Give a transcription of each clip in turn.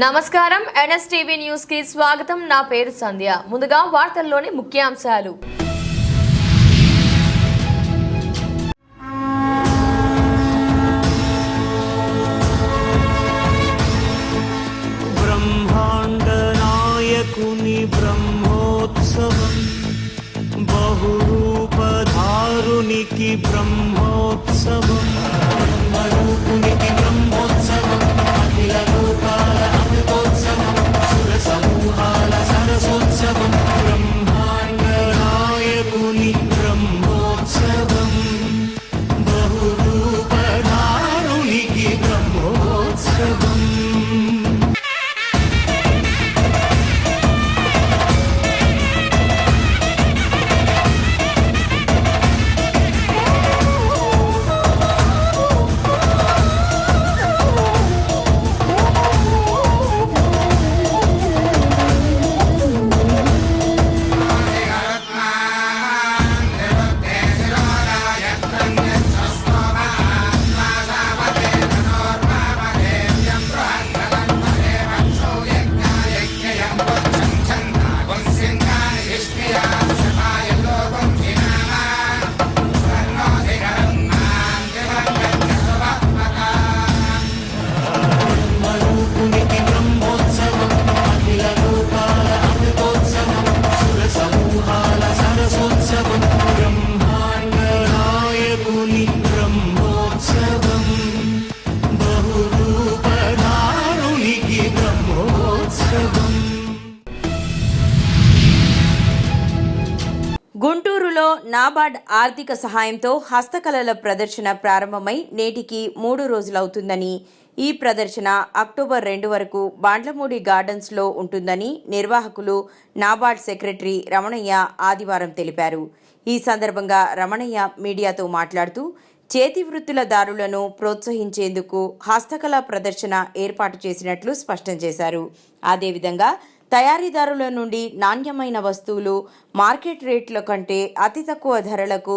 నమస్కారం NSTV news కి స్వాగతం. నా పేరు సంధ్య. ముందుగా వార్తల్లోని ముఖ్యాంశాలు. బ్రహ్మాండ నాయకుని బ్రహ్మోత్సవం, బహురూపధారునికి బ్రహ్మోత్సవం, బ్రహ్మరూపునికి బ్రహ్మోత్సవం, అఖిల లోకాల అమృతోత్సవం, సుర సమూహాల సరసోత్సవం, బ్రహ్మాండ నాయకుని బ్రహ్మోత్సవం, బహురూపధారునికి బ్రహ్మోత్సవం. గుంటూరులో నాబార్డ్ ఆర్థిక సహాయంతో హస్తకళల ప్రదర్శన ప్రారంభమై నేటికి 3 రోజులవుతుందని, ఈ ప్రదర్శన అక్టోబర్ 2 వరకు బాండ్లమూడి గార్డెన్స్లో ఉంటుందని నిర్వాహకులు నాబార్డ్ సెక్రటరీ రమణయ్య ఆదివారం తెలిపారు. ఈ సందర్భంగా రమణయ్య మీడియాతో మాట్లాడుతూ చేతి వృత్తులదారులను ప్రోత్సహించేందుకు హస్తకళా ప్రదర్శన ఏర్పాటు చేసినట్లు స్పష్టం చేశారు. అదేవిధంగా తయారీదారుల నుండి నాణ్యమైన వస్తువులు మార్కెట్ రేట్ల కంటే అతి తక్కువ ధరలకు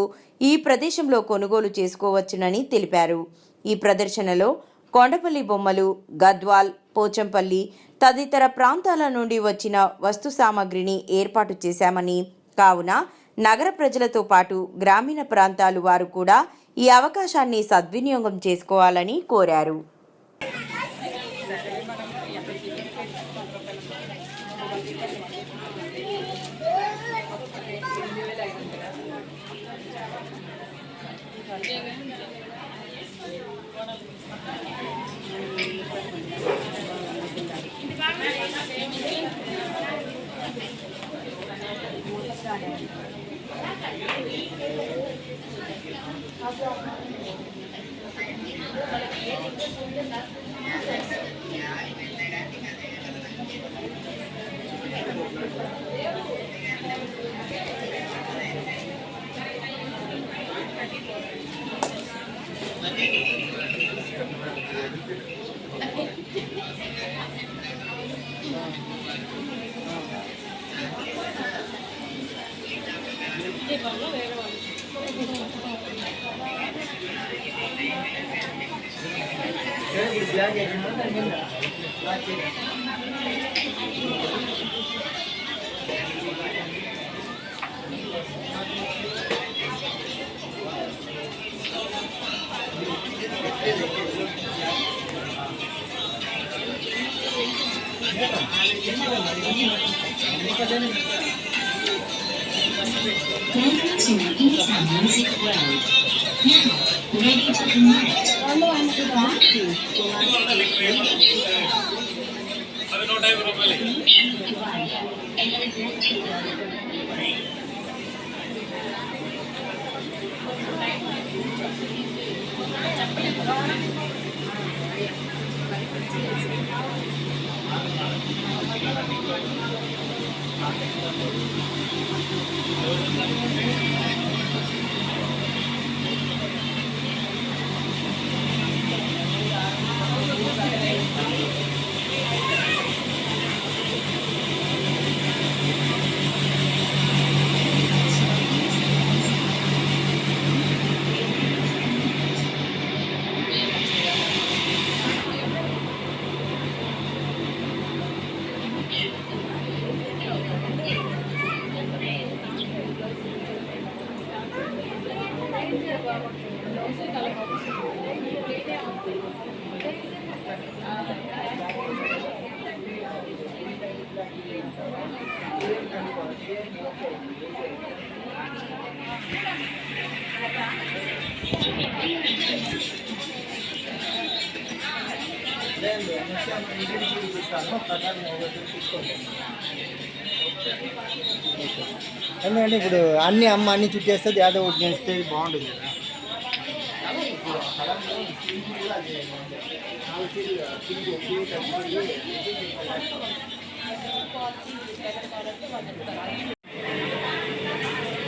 ఈ ప్రదేశంలో కొనుగోలు చేసుకోవచ్చునని తెలిపారు. ఈ ప్రదర్శనలో కొండపల్లి బొమ్మలు, గద్వాల్, పోచంపల్లి తదితర ప్రాంతాల నుండి వచ్చిన వస్తు సామాగ్రిని ఏర్పాటు చేశామని, కావున నగర ప్రజలతో పాటు గ్రామీణ ప్రాంతాలు వారు కూడా ఈ అవకాశాన్ని సద్వినియోగం చేసుకోవాలని కోరారు. Ready to connect. ఎందుకంటే ఇప్పుడు అన్ని అమ్మ అన్ని చుట్టేస్తుంది ఏదో ఒకటి చేస్తే బాగుంటుంది కదా.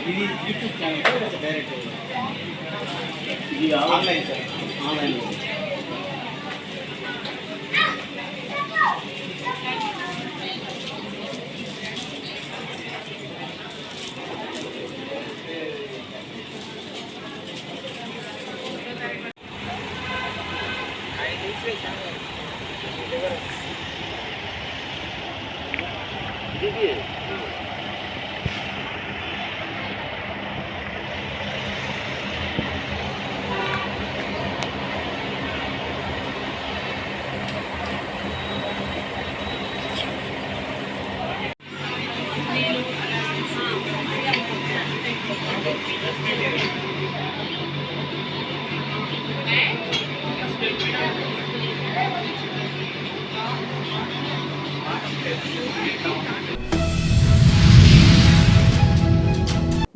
ఇది యూట్యూబ్ ఛానల్ డైరెక్ట్ ఇది ఆన్లైన్ సార్ ఆన్లైన్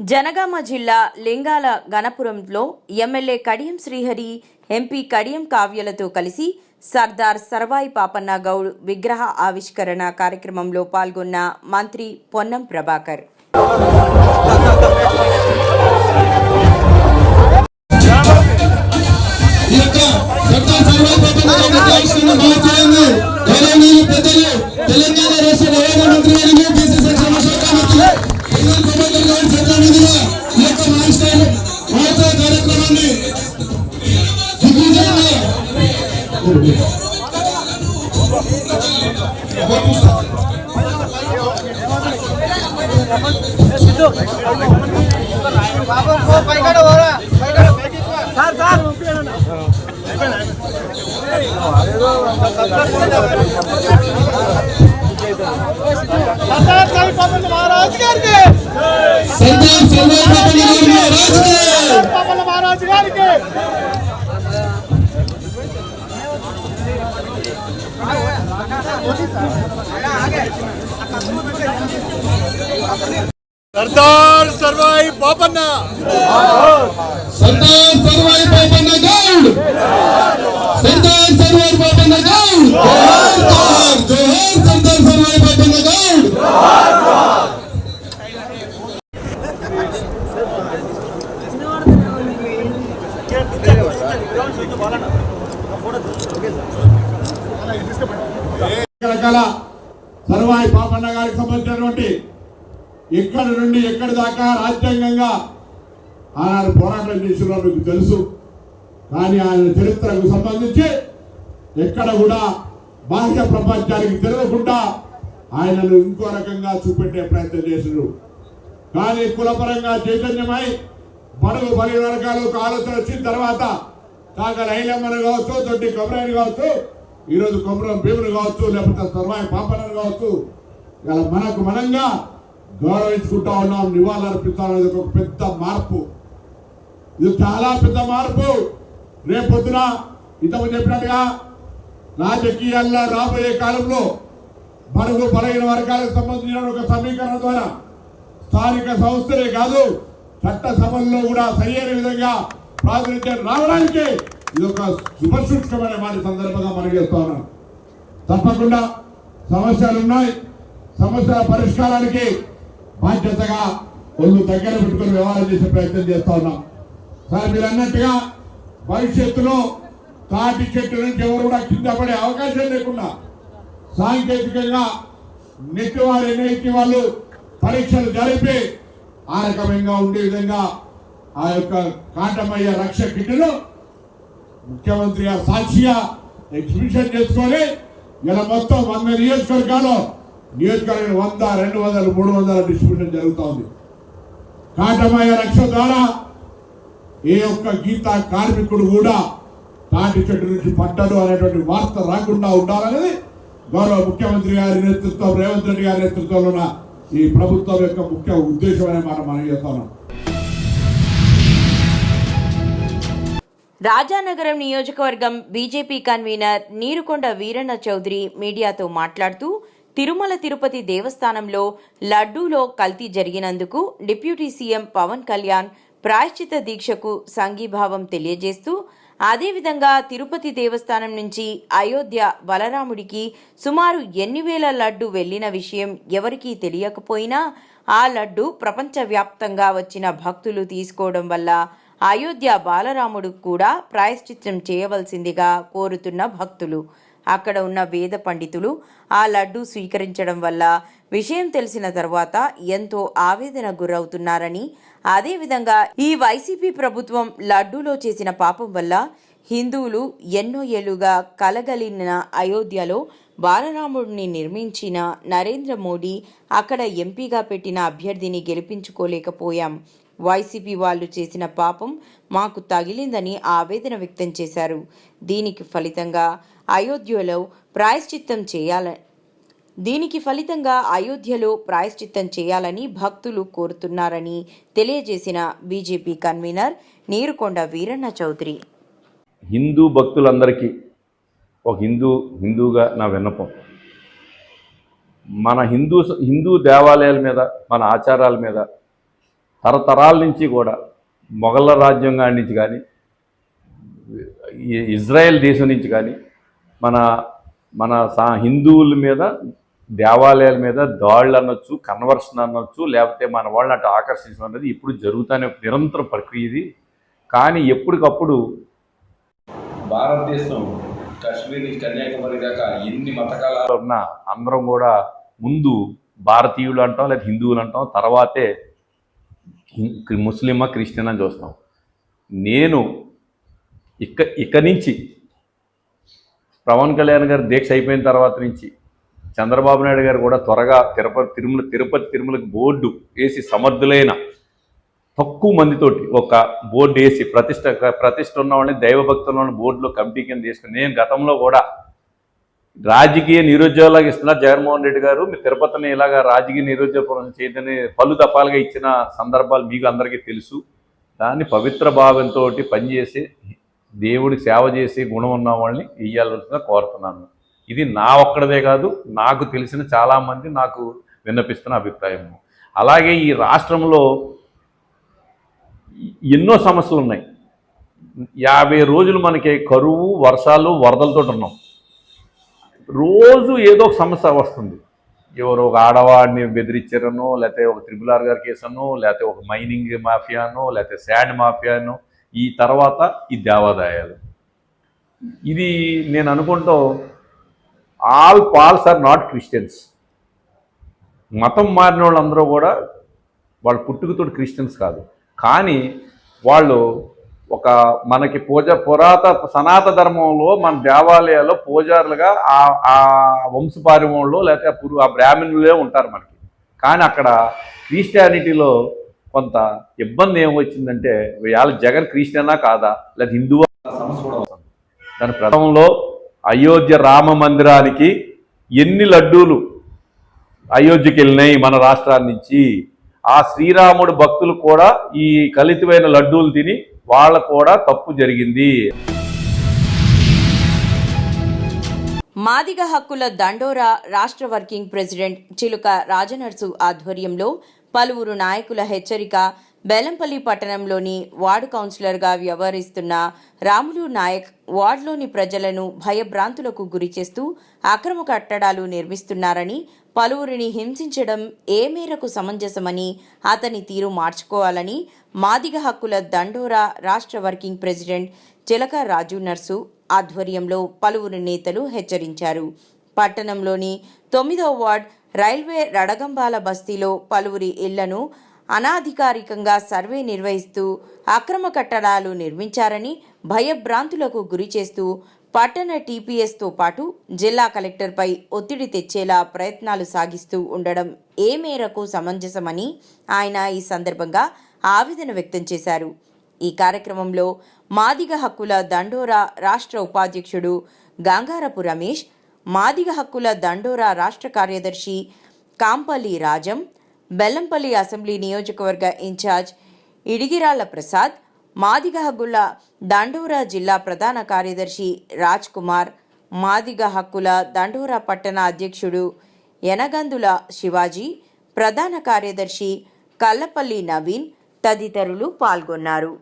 జనగామ జిల్లా లింగాల గణపురంలో ఎమ్మెల్యే కడియం శ్రీహరి, ఎంపీ కడియం కావ్యలతో కలిసి సర్దార్ సర్వాయి పాపన్న గౌడ్ విగ్రహ ఆవిష్కరణ కార్యక్రమంలో పాల్గొన్న మంత్రి పొన్నం ప్రభాకర్. सरदार सर्वाई पापन्ना, सरदार सर्वाई पापन्ना गौड, सरदार सर्वाई पापन्ना गौड, जोहार जोहार सरदार सर्वाई पापन्ना गौड. రకరకాల సర్వాయి పాపన్న గారికి సంబంధించినటువంటి ఎక్కడి నుండి ఎక్కడి దాకా రాజ్యాంగంగా ఆనాడు పోరాటం చేసిన మీకు తెలుసు. కానీ ఆయన చరిత్రకు సంబంధించి ఎక్కడ కూడా బాహ్య ప్రపంచానికి తిరగకుండా ఆయనను ఇంకో రకంగా చూపెట్టే ప్రయత్నం చేసినారు. కానీ కులపరంగా చైతన్యమై బడుగు బలి వర్గాలకు ఆలోచన వచ్చిన తర్వాత కాక ఐలమ్మను కావచ్చు, తొట్టి కొమరాయిని కావచ్చు, ఈరోజు కొమరం భీమును కావచ్చు, లేకపోతే సర్వాయి పాపన్నను కావచ్చు, ఇలా మనకు మనంగా గౌరవించుకుంటా ఉన్నాం, నివాళులు అర్పిస్తాం. అనేది ఒక పెద్ద మార్పు, ఇది చాలా పెద్ద మార్పు. రేపొద్దున ఇంతకు చెప్పినట్టుగా రాజకీయాల్లో రాబోయే కాలంలో బడుగు బలహీన వర్గాలకు సంబంధించిన ఒక సమీకరణ ద్వారా స్థానిక సంస్థలే కాదు చట్టసభల్లో కూడా సరైన విధంగా ప్రాతినిధ్యం రావడానికి ఇది ఒక శుభసూచకమైన మాట సందర్భంగా మనం చేస్తా ఉన్నాం. తప్పకుండా సమస్యలు ఉన్నాయి, సమస్యల పరిష్కారానికి బాధ్యతగా ఒళ్ళు దగ్గర పెట్టుకుని వ్యవహారం చేసే ప్రయత్నం చేస్తా ఉన్నాం. సార్ మీరు అన్నట్టుగా భవిష్యత్తులో తాటి చెట్టు నుంచి ఎవరు కూడా కింద పడే అవకాశం లేకుండా సాంకేతికంగా నెట్టివారు ఎన్ఐటి వాళ్ళు పరీక్షలు జరిపి ఆ రకమంగా ఉండే విధంగా ఆ యొక్క కాంటమయ్య రక్ష కిట్టును ముఖ్యమంత్రి గారు సాక్షిగా ఎగ్జిబిషన్ చేసుకొని ఇలా మొత్తం 100 నియోజకవర్గాల్లో నియోజకవర్గం 100, 200, 300 డిస్ట్రిబ్యూషన్ జరుగుతోంది. కాటమయ్య రక్ష ద్వారా ఏ ఒక్క గీతా కార్మికుడు కూడా తాటి చెట్టు నుంచి పడ్డాడు అనేటువంటి వార్త రాకుండా ఉండాలనేది గౌరవ ముఖ్యమంత్రి గారి నేతృత్వం, రేవంత్ రెడ్డి గారి నేతృత్వంలో ఉన్న ఈ ప్రభుత్వం యొక్క ముఖ్య ఉద్దేశం అనే మాట మనం చేస్తున్నాం. రాజానగరం నియోజకవర్గం బీజేపీ కన్వీనర్ నీరుకొండ వీరన్న చౌదరి మీడియాతో మాట్లాడుతూ తిరుమల తిరుపతి దేవస్థానంలో లడ్డూలో కల్తీ జరిగినందుకు డిప్యూటీ సీఎం పవన్ కళ్యాణ్ ప్రాయశ్చిత దీక్షకు సంఘీభావం తెలియజేస్తూ అదేవిధంగా తిరుపతి దేవస్థానం నుంచి అయోధ్య బలరాముడికి సుమారు ఎన్ని వేల లడ్డు వెళ్లిన విషయం ఎవరికీ తెలియకపోయినా ఆ లడ్డు ప్రపంచవ్యాప్తంగా వచ్చిన భక్తులు తీసుకోవడం వల్ల అయోధ్య బాలరాముడు కూడా ప్రాయశ్చిత్తం చేయవలసిందిగా కోరుతున్న భక్తులు. అక్కడ ఉన్న వేద పండితులు ఆ లడ్డు స్వీకరించడం వల్ల విషయం తెలిసిన తర్వాత ఎంతో ఆవేదన గురవుతున్నారని, అదేవిధంగా ఈ వైసీపీ ప్రభుత్వం లడ్డూలో చేసిన పాపం వల్ల హిందువులు ఎన్నో ఏళ్లుగా కలగలిన అయోధ్యలో బాలరాముడిని నిర్మించిన నరేంద్ర మోడీ అక్కడ ఎంపీగా పెట్టిన అభ్యర్థిని గెలిపించుకోలేకపోయాం. వైసీపీ వాళ్ళు చేసిన పాపం మాకు తగిలిందని ఆవేదన వ్యక్తం చేశారు. దీనికి ఫలితంగా అయోధ్యలో ప్రాయశ్చిత్తం చేయాలని భక్తులు కోరుతున్నారని తెలియజేసిన బీజేపీ కన్వీనర్ నీరుకొండ వీరన్న చౌదరి. హిందూ భక్తులందరికీ ఒక హిందూగా నా విన్నపం, మన హిందూ దేవాలయాల మీద, మన ఆచారాల మీద తరతరాల నుంచి కూడా మొఘళ్ళ రాజ్యాంగం నుంచి కానీ, ఇజ్రాయెల్ దేశం నుంచి కానీ మన హిందువుల మీద, దేవాలయాల మీద దాడులు అనొచ్చు, కన్వర్షన్ అనొచ్చు, లేకపోతే మన వాళ్ళని అటు ఆకర్షించడం అనేది ఇప్పుడు జరుగుతూనే నిరంతర ప్రక్రియ ఇది. కానీ ఎప్పటికప్పుడు భారతదేశం కాశ్మీర్ నుంచి కన్యాకుమారి దాకా ఎన్ని మతకాలాలు ఉన్నా అందరం కూడా ముందు భారతీయులు అంటాం, లేదా హిందువులు అంటాం, తర్వాతే ముస్లిమా క్రిస్టియన్ అని చూస్తాం. నేను ఇక నుంచి పవన్ కళ్యాణ్ గారు దీక్ష అయిపోయిన తర్వాత నుంచి చంద్రబాబు నాయుడు గారు కూడా త్వరగా తిరుపతి తిరుమలకి బోర్డు వేసి సమర్థులైన తక్కువ మందితోటి ఒక బోర్డు వేసి ప్రతిష్ట ఉన్న వాళ్ళని, దైవభక్తులు ఉన్న బోర్డులో కమిటీ కింద తీసుకుని, నేను గతంలో కూడా రాజకీయ నిరుద్యోగాలకు ఇస్తున్నారు జగన్మోహన్ రెడ్డి గారు, మీ తిరుపతిని ఇలాగా రాజకీయ నిరుద్యోగం చేయదని పలు దఫాలుగా ఇచ్చిన సందర్భాలు మీకు అందరికీ తెలుసు. దాన్ని పవిత్ర భావంతో పనిచేసి దేవుడికి సేవ చేసి గుణం ఉన్న వాళ్ళని ఇయ్యాల్సిందిగా కోరుతున్నాను. ఇది నా ఒక్కడదే కాదు, నాకు తెలిసిన చాలామంది నాకు విన్నపిస్తున్న అభిప్రాయం. అలాగే ఈ రాష్ట్రంలో ఎన్నో సమస్యలు ఉన్నాయి. 50 రోజులు మనకి కరువు, వర్షాలు, వరదలతో ఉన్నాం. రోజు ఏదో ఒక సమస్య వస్తుంది. ఎవరో ఒక ఆడవాడిని బెదిరించారనో, లేకపోతే ఒక RRR గారి కేసనో, లేకపోతే ఒక మైనింగ్ మాఫియానో, లేకపోతే శాండ్ మాఫియానో, ఈ తర్వాత ఈ దేవాదాయాలు. ఇది నేను అనుకుంటూ all pals are not Christians. మతం మారిన వాళ్ళందరూ కూడా వాళ్ళు పుట్టుకతో క్రిస్టియన్స్ కాదు, కానీ వాళ్ళు ఒక మనకి సనాతన ధర్మంలో మన దేవాలయాల్లో పూజారులుగా ఆ వంశపార్యంలో లేకపోతే ఆ బ్రాహ్మణులే ఉంటారు మనకి. కానీ అక్కడ క్రిస్టియానిటీలో కొంత ఇబ్బంది ఏమొచ్చిందంటే, ఇవాళ జగన్ క్రిస్టియనా కాదా, లేదా హిందువా సమస్య కూడా వస్తుంది. దాని ప్రథమంలో అయోధ్య రామ మందిరానికి ఎన్ని లడ్డూలు అయోధ్యకి వెళ్ళినాయి మన రాష్ట్రాల నుంచి. ఆ శ్రీరాముడు భక్తులు కూడా ఈ కలితమైన లడ్డూలు తిని వాళ్ళ కూడా తప్పు జరిగింది. మాదిగ హక్కుల దండోరా రాష్ట్ర వర్కింగ్ ప్రెసిడెంట్ చిలుక రాజనర్సు ఆధ్వర్యంలో పలువురు నాయకుల హెచ్చరిక. బెల్లంపల్లి పట్టణంలోని వార్డు కౌన్సిలర్గా వ్యవహరిస్తున్న రాములు నాయక్ వార్డులోని ప్రజలను భయభ్రాంతులకు గురిచేస్తూ అక్రమ కట్టడాలు నిర్మిస్తున్నారని, పలువురిని హింసించడం ఏ మేరకు సమంజసమని అతని తీరు మార్చుకోవాలని మాదిగ హక్కుల దండోరా రాష్ట్ర వర్కింగ్ ప్రెసిడెంట్ చిలక రాజు నర్సు ఆధ్వర్యంలో పలువురు నేతలు హెచ్చరించారు. పట్టణంలోని 9వ వార్డ్ రైల్వే రడగంబాల బస్తీలో పలువురి ఇళ్లను అనాధికారికంగా సర్వే నిర్వహిస్తూ అక్రమ కట్టడాలు నిర్మించారని భయభ్రాంతులకు గురి చేస్తూ పట్టణ టీపీఎస్తో పాటు జిల్లా కలెక్టర్పై ఒత్తిడి తెచ్చేలా ప్రయత్నాలు సాగిస్తూ ఉండడం ఏ మేరకు సమంజసమని ఆయన ఈ సందర్భంగా ఆవేదన వ్యక్తం చేశారు. ఈ కార్యక్రమంలో మాదిగ హక్కుల దండోరా రాష్ట్ర ఉపాధ్యక్షుడు గంగారపు రమేష్, మాదిగ హక్కుల దండోరా రాష్ట్ర కార్యదర్శి కాంపల్లి రాజం, బెల్లంపల్లి అసెంబ్లీ నియోజకవర్గ ఇన్ఛార్జ్ ఇడిగిరాళ్ల ప్రసాద్, మాదిగ హక్కుల దండోరా జిల్లా ప్రధాన కార్యదర్శి రాజ్ కుమార్, మాదిగ హక్కుల దండోరా పట్టణ అధ్యక్షుడు యనగందుల శివాజీ, ప్రధాన కార్యదర్శి కల్లపల్లి నవీన్ తదితరులు పాల్గొన్నారు.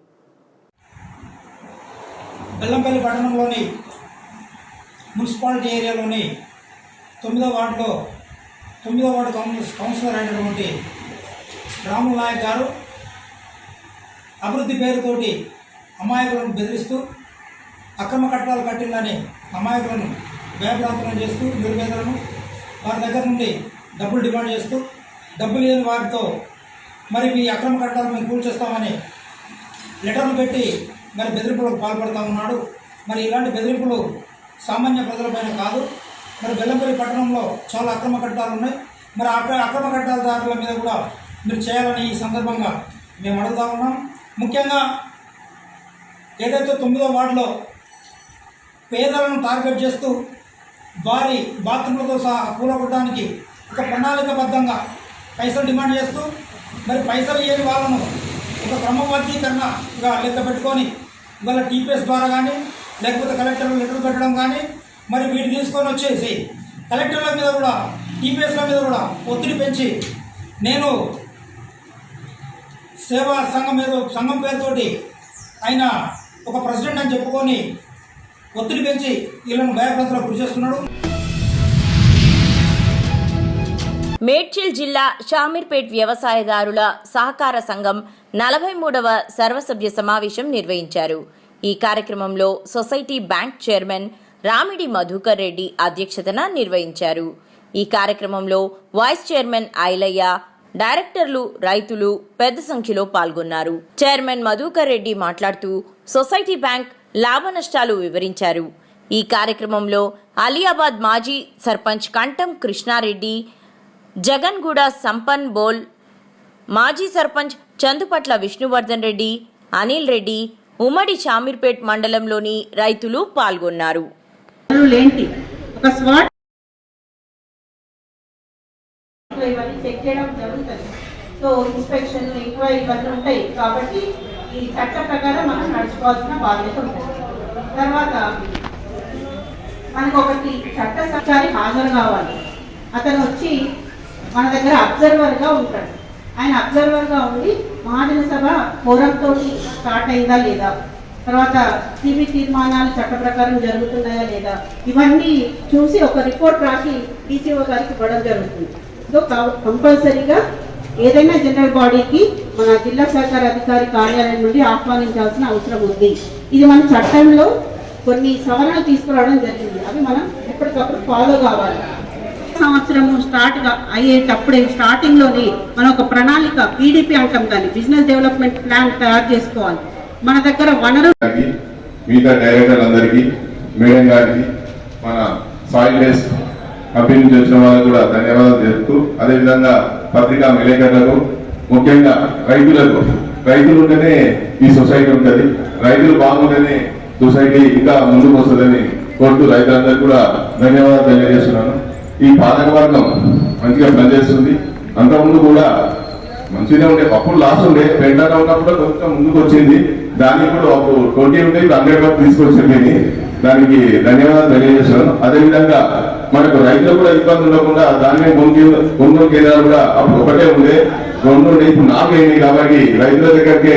బెల్లంపల్లి పట్టణంలోని మున్సిపాలిటీ ఏరియాలోని 9వ వార్డులో 9వ వార్డు కౌన్సిలర్ అయినటువంటి రాముల నాయక్ గారు అభివృద్ధి పేరుతోటి అమాయకులను బెదిరిస్తూ అక్రమ కట్టడాలు కట్టిందని అమాయకులను భయభ్రాంతులను చేస్తూ నిరుపేదలను వారి దగ్గర నుండి డబ్బులు డిమాండ్ చేస్తూ డబ్బులు లేని వారితో మరి మీ అక్రమ కట్టడాలు మేము కూల్చేస్తామని లెటర్లు పెట్టి మరి బెదిరింపులకు పాల్పడుతూ ఉన్నాడు. మరి ఇలాంటి బెదిరింపులు సామాన్య ప్రజలపైన కాదు. మరి బెల్లంపల్లి పట్టణంలో చాలా అక్రమ కట్టడాలు ఉన్నాయి. మరి అక్రమ కట్టడాదారుల మీద కూడా మీరు చేయాలని ఈ సందర్భంగా మేము అడుగుతా ఉన్నాం. ముఖ్యంగా ఏదైతే 9వ వార్డులో పేదలను టార్గెట్ చేస్తూ వారి బాత్రూంలతో సహా కూలగొట్టడానికి ఒక ప్రణాళికబద్ధంగా పైసలు డిమాండ్ చేస్తూ మరి పైసలు ఇవ్వని వాళ్ళను ఒక క్రమబద్ధీకరణగా లెక్క పెట్టుకొని ఇవాళ టీపీఎస్ ద్వారా కానీ లేకపోతే కలెక్టర్లు లెటర్ పెట్టడం కానీ మరి వీటి తీసుకొని వచ్చేసి కలెక్టర్ల మీద కూడా టీపీఎస్ల మీద కూడా ఒత్తిడి పెంచి నేను సేవా సంఘం పేరుతోటి ఆయన ఒక ప్రెసిడెంట్ అని చెప్పుకొని ఒత్తిడి పెంచి వీళ్ళను భయభ్రాంతులకు గురి చేస్తున్నాడు. మేడ్చల్ జిల్లా షామీర్పేట్ వ్యవసాయదారుల సహకార సంఘం 43వ సర్వసభ్య సమావేశం నిర్వహించారు. ఈ కార్యక్రమంలో society bank chairman Ramidi Madhukar Reddy అధ్యక్షతన నిర్వహించారు. ఈ కార్యక్రమంలో వైస్ చైర్మన్ ఐలయ్య, డైరెక్టర్లు, రైతులు పెద్ద సంఖ్యలో పాల్గొన్నారు. చైర్మన్ మధుకర్ రెడ్డి మాట్లాడుతూ సొసైటీ బ్యాంక్ లాభ నష్టాలు వివరించారు. ఈ కార్యక్రమంలో అలియాబాద్ మాజీ సర్పంచ్ కంఠం కృష్ణారెడ్డి, జగన్గూడ సంపన్ బోల్, మాజీ సర్పంచ్ చందుపట్ల విష్ణువర్ధన్ రెడ్డి, అనిల్ రెడ్డి, ఉమ్మడి షామీర్పేట్ మండలంలోని రైతులు పాల్గొన్నారు. చెక్ చేయడం జరుగుతుంది. సో ఇన్స్పెక్షన్ ఎంక్వైరీ ఇవన్నీ ఉంటాయి కాబట్టి ఈ చట్ట ప్రకారం మనం నడుచుకోవాల్సిన బాధ్యత ఉంటుంది. తర్వాత మనకు ఒకటి చట్ట సభ్యులు హాజరు కావాలి. అతను వచ్చి మన దగ్గర అబ్జర్వర్గా ఉంటాడు. ఆయన అబ్జర్వర్గా ఉండి మహాజన సభ ఫోరంతో స్టార్ట్ అయిందా లేదా, తర్వాత సిబి తీర్మానాలు చట్ట ప్రకారం జరుగుతున్నాయా లేదా, ఇవన్నీ చూసి ఒక రిపోర్ట్ రాసి డీసీఓ గారికి ఇవ్వడం జరుగుతుంది. సో కంపల్సరీగా ఏదైనా జనరల్ బాడీకి మన జిల్లా సహకార అధికారి కార్యాలయం నుండి ఆహ్వానించాల్సిన అవసరం ఉంది. ఇది మన చట్టంలో కొన్ని సవరణలు తీసుకురావడం జరిగింది. అవి మనం ఎప్పటికప్పుడు ఫాలో కావాలి. సంవత్సరము అయ్యేటప్పుడే స్టార్టింగ్లోనే మనం ఒక ప్రణాళిక పీడీపీ అంటాం కానీ బిజినెస్ డెవలప్మెంట్ ప్లాన్ తయారు చేసుకోవాలి. మన దగ్గర మిగతా డైరెక్టర్ అందరికీ, మేడం గారికి, మన సాయిల్ బేస్ కంపెనీ నుంచి వచ్చిన వాళ్ళకు కూడా ధన్యవాదాలు తెలుపుతూ, అదేవిధంగా పత్రికా విలేకరులకు, ముఖ్యంగా రైతులు ఉంటేనే ఈ సొసైటీ ఉంటుంది. రైతులు బాగుంటేనే సొసైటీ ఇంకా ముందుకు వస్తుందని కోరుతూ రైతులందరూ కూడా ధన్యవాదాలు తెలియజేస్తున్నాను. ఈ పాలకవర్గం మంచిగా పనిచేస్తుంది. అంతకుముందు కూడా మంచిగా ఉండే, అప్పుడు లాస్ట్ ఉండే పెంటగా ఉన్నప్పుడు కొంచెం ముందుకు వచ్చింది. దానికి కూడా అప్పుడు 20 ఉంటే 100 వరకు తీసుకొచ్చింది. దానికి ధన్యవాదాలు తెలియజేస్తున్నాను. అదేవిధంగా మనకు రైతులు కూడా ఇబ్బంది ఉండకుండా దాని కొనుగోలు కేంద్రాలు కూడా అప్పుడు ఒకటే ఉండే, 2 ఉండే, ఇప్పుడు 4 అయింది. కాబట్టి రైతుల దగ్గరికి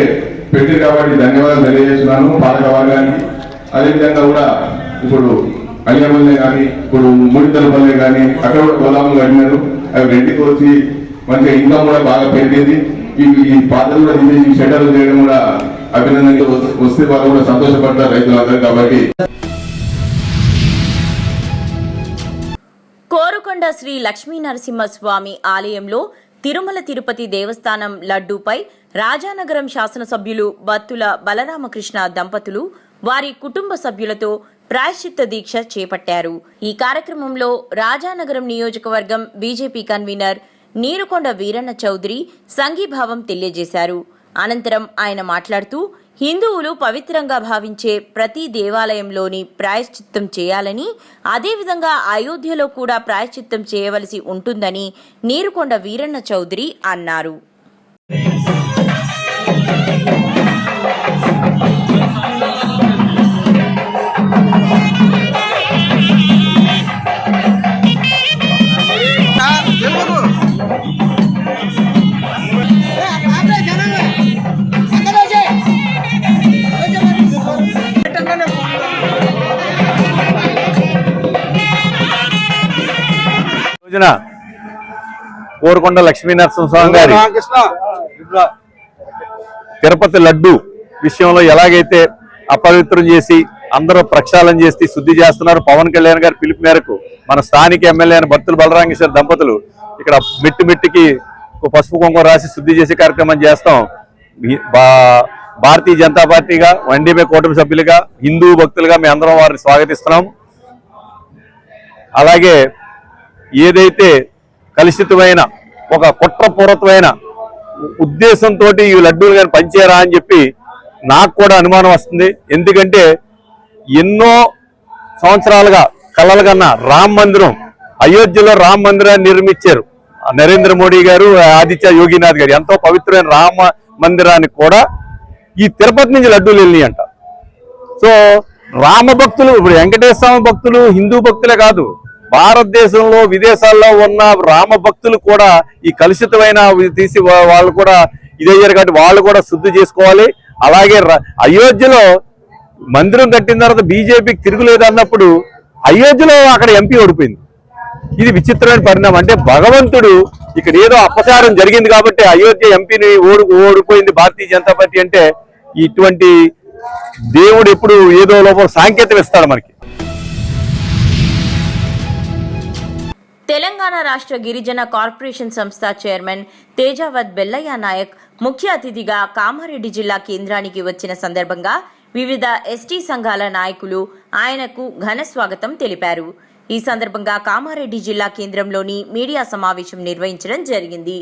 పెట్టింది కాబట్టి ధన్యవాదాలు తెలియజేస్తున్నాను పాలక వర్గానికి. అదేవిధంగా కూడా ఇప్పుడు అలియాపల్లె కానీ, ఇప్పుడు ముడితలపల్లె కానీ అక్కడ కూడా పొలాలు కట్టినారు. అవి రెండుకి వచ్చి మంచిగా ఇన్కమ్ కూడా బాగా పెరిగింది. ఈ పాత్రలు కూడా తీసేసి షెటర్లు చేయడం కూడా అభినందనగా వస్తే వాళ్ళు కూడా సంతోషపడతారు రైతులందరూ. కాబట్టి కోరుకొండ శ్రీ లక్ష్మీ నరసింహస్వామి ఆలయంలో తిరుమల తిరుపతి దేవస్థానం లడ్డూపై రాజానగరం శాసనసభ్యులు బత్తుల బలరామకృష్ణ దంపతులు వారి కుటుంబ సభ్యులతో ప్రాయశ్చిత్త దీక్ష చేపట్టారు. ఈ కార్యక్రమంలో రాజానగరం నియోజకవర్గం బీజేపీ కన్వీనర్ నీరుకొండ వీరన్న చౌదరి సంఘీభావం తెలియజేశారు. అనంతరం ఆయన మాట్లాడుతూ హిందువులు పవిత్రంగా భావించే ప్రతి దేవాలయంలోని ప్రాయశ్చిత్తం చేయాలని, అదేవిధంగా అయోధ్యలో కూడా ప్రాయశ్చిత్తం చేయవలసి ఉంటుందని నీరుకొండ వీరన్న చౌదరి అన్నారు. రోజున కోరుకొండ లక్ష్మీనరసింహస్వామి గారి తిరుపతి లడ్డు విషయంలో ఎలాగైతే అపవిత్రం చేసి అందరూ ప్రక్షాళన చేసి శుద్ధి చేస్తున్నారు, పవన్ కళ్యాణ్ గారి పిలుపు మేరకు మన స్థానిక ఎమ్మెల్యే అయిన భర్తులు బలరామేశ్వర దంపతులు ఇక్కడ మెట్టికి పసుపు కుంకుమ రాసి శుద్ధి చేసే కార్యక్రమం చేస్తాం. భారతీయ జనతా పార్టీగా, ఎన్డీఏ కూటమి సభ్యులుగా, హిందూ భక్తులుగా మేము అందరం వారిని స్వాగతిస్తున్నాం. అలాగే ఏదైతే కలుషితమైన ఒక కుట్రపూరితమైన ఉద్దేశంతో ఈ లడ్డూలు కానీ పంచారా అని చెప్పి నాకు కూడా అనుమానం వస్తుంది. ఎందుకంటే ఎన్నో సంవత్సరాలుగా కలలు కన్నా రామ మందిరం, అయోధ్యలో రామ మందిరాన్ని నిర్మించారు నరేంద్ర మోడీ గారు, ఆదిత్య యోగినాథ్ గారు. ఎంతో పవిత్రమైన రామ మందిరానికి కూడా ఈ తిరుపతి నుంచి లడ్డూలు వెళ్ళినాయంట. సో రామ భక్తులు, ఇప్పుడు వెంకటేశ్వర స్వామి భక్తులు హిందూ భక్తులే కాదు, భారతదేశంలో విదేశాల్లో ఉన్న రామ భక్తులు కూడా ఈ కలుషితమైన తీసి వాళ్ళు కూడా ఇదయ్యారు కాబట్టి వాళ్ళు కూడా శుద్ధి చేసుకోవాలి. అలాగే అయోధ్యలో మందిరం కట్టిన తర్వాత బీజేపీకి తిరుగులేదు అన్నప్పుడు అయోధ్యలో అక్కడ ఎంపీ ఓడిపోయింది. ఇది విచిత్రమైన పరిణామం. అంటే భగవంతుడు ఇక్కడ ఏదో అపచారం జరిగింది కాబట్టి అయోధ్య ఎంపీని ఓడిపోయింది భారతీయ జనతా పార్టీ అంటే, ఇటువంటి దేవుడు ఎప్పుడు ఏదో లోపల సాంకేతం ఇస్తాడు మనకి. తెలంగాణ రాష్ట్ర గిరిజన కార్పొరేషన్ సంస్థ చైర్మన్ తేజావత్ బెల్లయ్య నాయక్ ముఖ్య అతిథిగా కామారెడ్డి జిల్లా కేంద్రానికి వచ్చిన సందర్భంగా వివిధ ఎస్టీ సంఘాల నాయకులు ఆయనకు ఘన స్వాగతం తెలిపారు. ఈ సందర్భంగా కామారెడ్డి జిల్లా కేంద్రంలోని మీడియా సమావేశం నిర్వహించడం జరిగింది.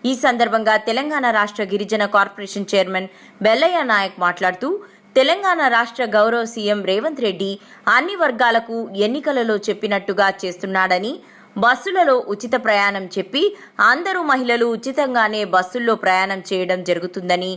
ఈ సందర్భంగా తెలంగాణ రాష్ట్ర గిరిజన కార్పొరేషన్ చైర్మన్ బెల్లయ్య నాయక్ మాట్లాడుతూ, తెలంగాణ రాష్ట్ర గౌరవ సీఎం రేవంత్ రెడ్డి అన్ని వర్గాలకు ఎన్నికలలో చెప్పినట్టుగా చేస్తున్నాడని, బస్సులలో ఉచిత ప్రయాణం చెప్పి అందరూ మహిళలు ఉచితంగానే బస్సుల్లో ప్రయాణం చేయడం జరుగుతుందని,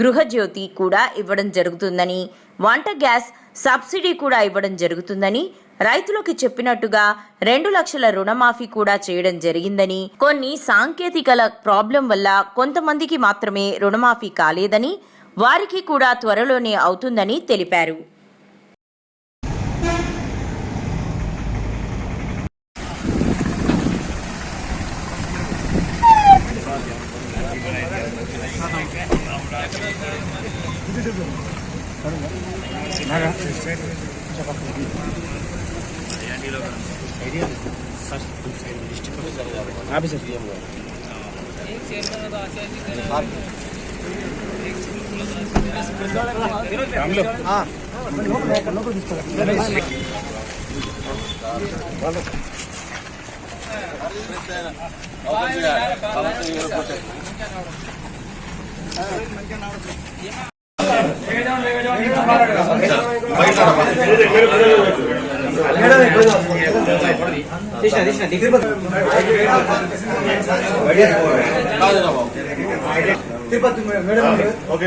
గృహజ్యోతి కూడా ఇవ్వడం జరుగుతుందని, వంట గ్యాస్ సబ్సిడీ కూడా ఇవ్వడం జరుగుతుందని, రైతులకు చెప్పినట్టుగా 2 లక్షల రుణమాఫీ కూడా చేయడం జరిగిందని, కొన్ని సాంకేతిక ప్రాబ్లం వల్ల కొంతమందికి మాత్రమే రుణమాఫీ కాలేదని, వారికి కూడా త్వరలోనే అవుతుందని తెలిపారు. Tirupati madam okay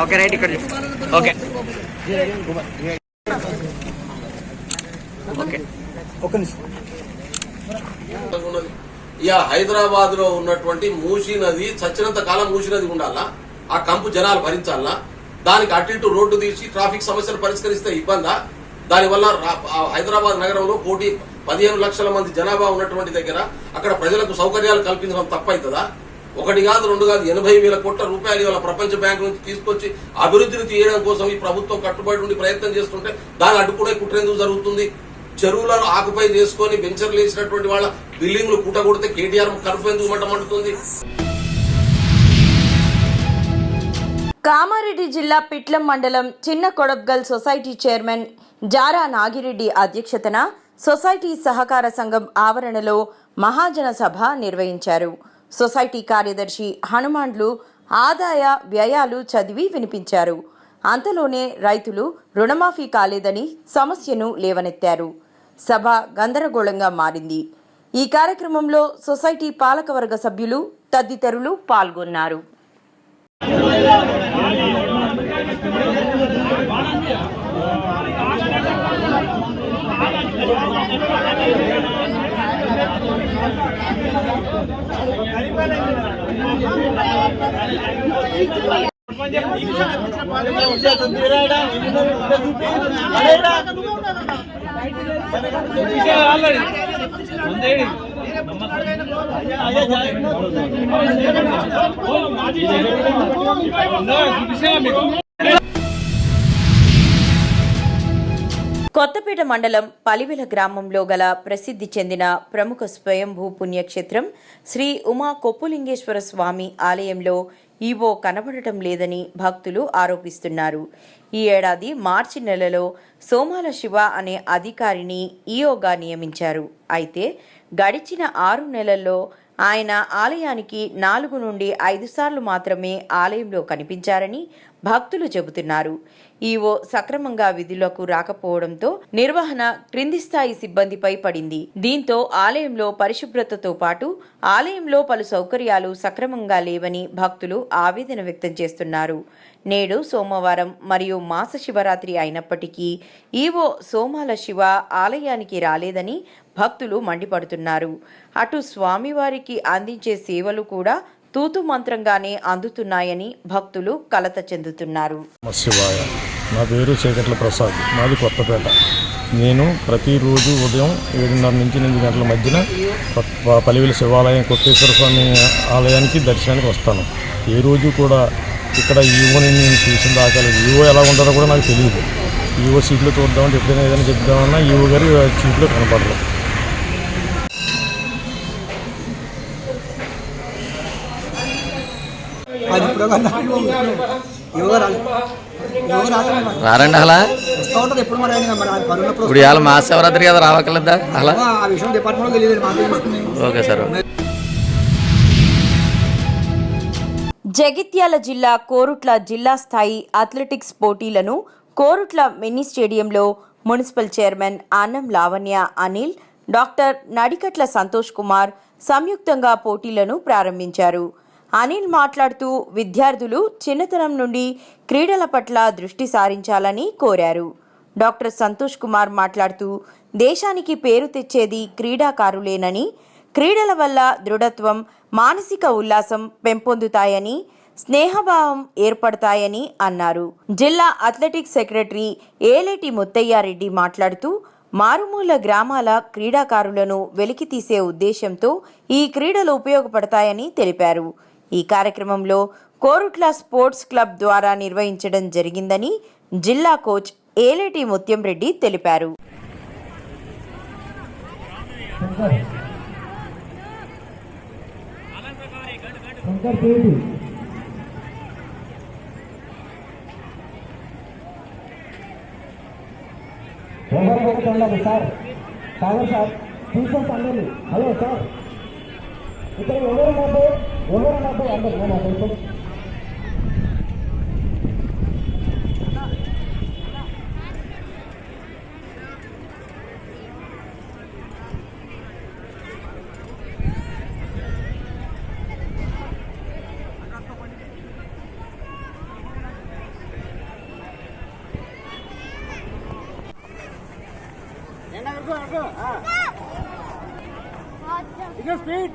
okay right ఇక్కడ ఓకే ఇక హైదరాబాద్ లో ఉన్నటువంటి మూసీ నది చచ్చినంత కాలం మూసీ నది ఉండాలా, ఆ కంపు జనాలు భరించాలా, దానికి అటు ఇటు రోడ్డు తీసి ట్రాఫిక్ సమస్యలు పరిష్కరిస్తే ఇబ్బందా? దానివల్ల హైదరాబాద్ నగరంలో 15 లక్షల మంది జనాభా ఉన్నటువంటి దగ్గర అక్కడ ప్రజలకు సౌకర్యాలు కల్పించడం తప్పవుతుందా? 1 కాదు 2 కాదు 80,000 కోట్ల రూపాయలు ఇవాళ ప్రపంచ బ్యాంకు నుంచి తీసుకొచ్చి అభివృద్ధిని తీయడం కోసం ఈ ప్రభుత్వం కట్టుబడి ఉండి ప్రయత్నం చేస్తుంటే దాన్ని అడ్డుకునే కుట్ర ఎందుకు జరుగుతుంది? చెరువులను ఆకుపై చేసుకొని వెంచర్లు వేసినటువంటి వాళ్ళ బిల్డింగ్లు కూటగొడితే కేటీఆర్ కడుపు ఎందుకు మంటమంటుతుంది? కామారెడ్డి జిల్లా పిట్లం మండలం చిన్న కొడబ్గల్ సొసైటీ చైర్మన్ జారా నాగిరెడ్డి అధ్యక్షతన సొసైటీ సహకార సంఘం ఆవరణలో మహాజన సభ నిర్వహించారు. సొసైటీ కార్యదర్శి హనుమాన్లు ఆదాయ వ్యయాలు చదివి వినిపించారు. అంతలోనే రైతులు రుణమాఫీ కాలేదని సమస్యను లేవనెత్తారు. సభ గందరగోళంగా మారింది. ఈ కార్యక్రమంలో సొసైటీ పాలకవర్గ సభ్యులు తదితరులు పాల్గొన్నారు. కొత్తపేట మండలం పలివెల గ్రామంలో గల ప్రసిద్ధి చెందిన ప్రముఖ స్వయంభూ పుణ్యక్షేత్రం శ్రీ ఉమా కొప్పులింగేశ్వర స్వామి ఆలయంలో ఈవో కనబడటం లేదని భక్తులు ఆరోపిస్తున్నారు. ఈ ఏడాది మార్చి నెలలో సోమాల శివ అనే అధికారిని ఈఓగా నియమించారు. అయితే గడిచిన 6 నెలల్లో ఆయన ఆలయానికి 4 నుండి 5 సార్లు మాత్రమే ఆలయంలో కనిపించారని భక్తులు చెబుతున్నారు. ఈవో సక్రమంగా విధులకు రాకపోవడంతో నిర్వహణ క్రింది స్థాయి సిబ్బందిపై పడింది. దీంతో ఆలయంలో పరిశుభ్రతతో పాటు ఆలయంలో పలు సౌకర్యాలు సక్రమంగా లేవని భక్తులు ఆవేదన వ్యక్తం చేస్తున్నారు. నేడు సోమవారం మరియు మాస శివరాత్రి అయినప్పటికీ ఈవో సోమాల శివ ఆలయానికి రాలేదని భక్తులు మండిపడుతున్నారు. అటు స్వామివారికి అందించే సేవలు కూడా తూతు మంత్రంగానే అందుతున్నాయని భక్తులు కలత చెందుతున్నారు. శివాయ, నా పేరు చీకట్ల ప్రసాద్, మాది కొత్తపేట. నేను ప్రతిరోజు ఉదయం 7:30 నుంచి 8 గంటల మధ్యన పలివెల శివాలయం కొత్తేశ్వర స్వామి ఆలయానికి దర్శనానికి వస్తాను. ఏ రోజు కూడా ఇక్కడ ఈవోని నేను చూసిన దాఖలేదు. ఈవో ఎలా ఉంటారో కూడా నాకు తెలియదు. ఈవో సీట్లో చూద్దామంటే ఎప్పుడైనా ఏదైనా చెప్దామన్నా ఈవో గారు సీట్లో కనపడరు. రారండి అలా ఇప్పుడు ఇవాళ మహాశివరాత్రి కదా రావట్లేదా అలా? Okay sir. జగిత్యాల జిల్లా కోరుట్ల జిల్లా స్థాయి అథ్లెటిక్స్ పోటీలను కోరుట్ల మినీ స్టేడియంలో మున్సిపల్ చైర్మన్ అన్నం లావణ్య అనిల్, డాక్టర్ నడికట్ల సంతోష్ కుమార్ సంయుక్తంగా పోటీలను ప్రారంభించారు. అనిల్ మాట్లాడుతూ విద్యార్థులు చిన్నతనం నుండి క్రీడల పట్ల దృష్టి సారించాలని కోరారు. డాక్టర్ సంతోష్ కుమార్ మాట్లాడుతూ దేశానికి పేరు తెచ్చేది క్రీడాకారులేనని, క్రీడల వల్ల దృఢత్వం, మానసిక ఉల్లాసం పెంపొందుతాయని, స్నేహభావం ఏర్పడతాయని అన్నారు. జిల్లా అథ్లెటిక్స్ సెక్రటరీ ఏలేటి ముత్తయ్యారెడ్డి మాట్లాడుతూ మారుమూల గ్రామాల క్రీడాకారులను వెలికితీసే ఉద్దేశంతో ఈ క్రీడలు ఉపయోగపడతాయని తెలిపారు. ఈ కార్యక్రమంలో కోరుట్ల స్పోర్ట్స్ క్లబ్ ద్వారా నిర్వహించడం జరిగిందని జిల్లా కోచ్ ఏలేటి ముత్యం రెడ్డి తెలిపారు. హలో సార్, ఇక్కడ ఎవరు అందరు స్పీడ్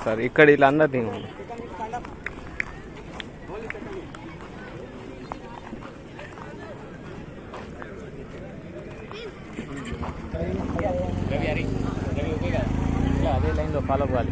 సార్ ఇక్కడ ఇలా అందరు అదే లైన్లో ఫాలో అవ్వాలి.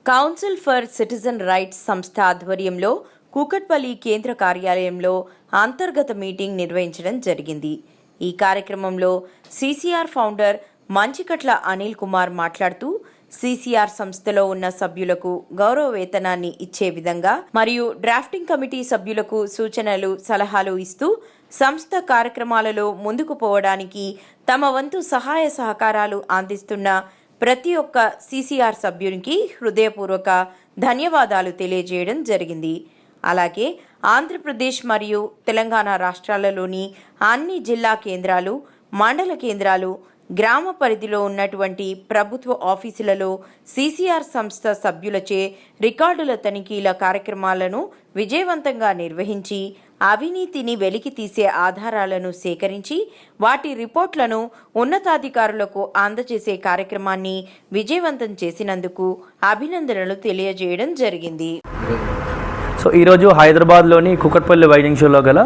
కౌన్సిల్ ఫర్ సిటిజన్ రైట్స్ సంస్థ ఆధ్వర్యంలో కూకట్పల్లి కేంద్ర కార్యాలయంలో అంతర్గత మీటింగ్ నిర్వహించడం జరిగింది. ఈ కార్యక్రమంలో సీసీఆర్ ఫౌండర్ మంచికట్ల అనిల్ కుమార్ మాట్లాడుతూ సీసీఆర్ సంస్థలో ఉన్న సభ్యులకు గౌరవ వేతనాన్ని ఇచ్చే విధంగా మరియు డ్రాఫ్టింగ్ కమిటీ సభ్యులకు సూచనలు సలహాలు ఇస్తూ సంస్థ కార్యక్రమాలలో ముందుకు పోవడానికి తమ వంతు సహాయ సహకారాలు అందిస్తున్న ప్రతి ఒక్క సీసీఆర్ సభ్యునికి హృదయపూర్వక ధన్యవాదాలు తెలియజేయడం జరిగింది. అలాగే ఆంధ్రప్రదేశ్ మరియు తెలంగాణ రాష్ట్రాలలోని అన్ని జిల్లా కేంద్రాలు, మండల కేంద్రాలు, గ్రామ పరిధిలో ఉన్నటువంటి ప్రభుత్వ ఆఫీసులలో సీసీఆర్ సంస్థ సభ్యులచే రికార్డుల తనిఖీల కార్యక్రమాలను విజయవంతంగా నిర్వహించి అవినీతిని వెలికి తీసే ఆధారాలను సేకరించి వాటి రిపోర్ట్లను ఉన్నతాధికారులకు అందజేసే కార్యక్రమాన్ని విజయవంతం చేసినందుకు అభినందనలు తెలియజేయడం జరిగింది. సో ఈరోజు హైదరాబాద్లోని కూకట్పల్లి వైజంక్షన్లో గల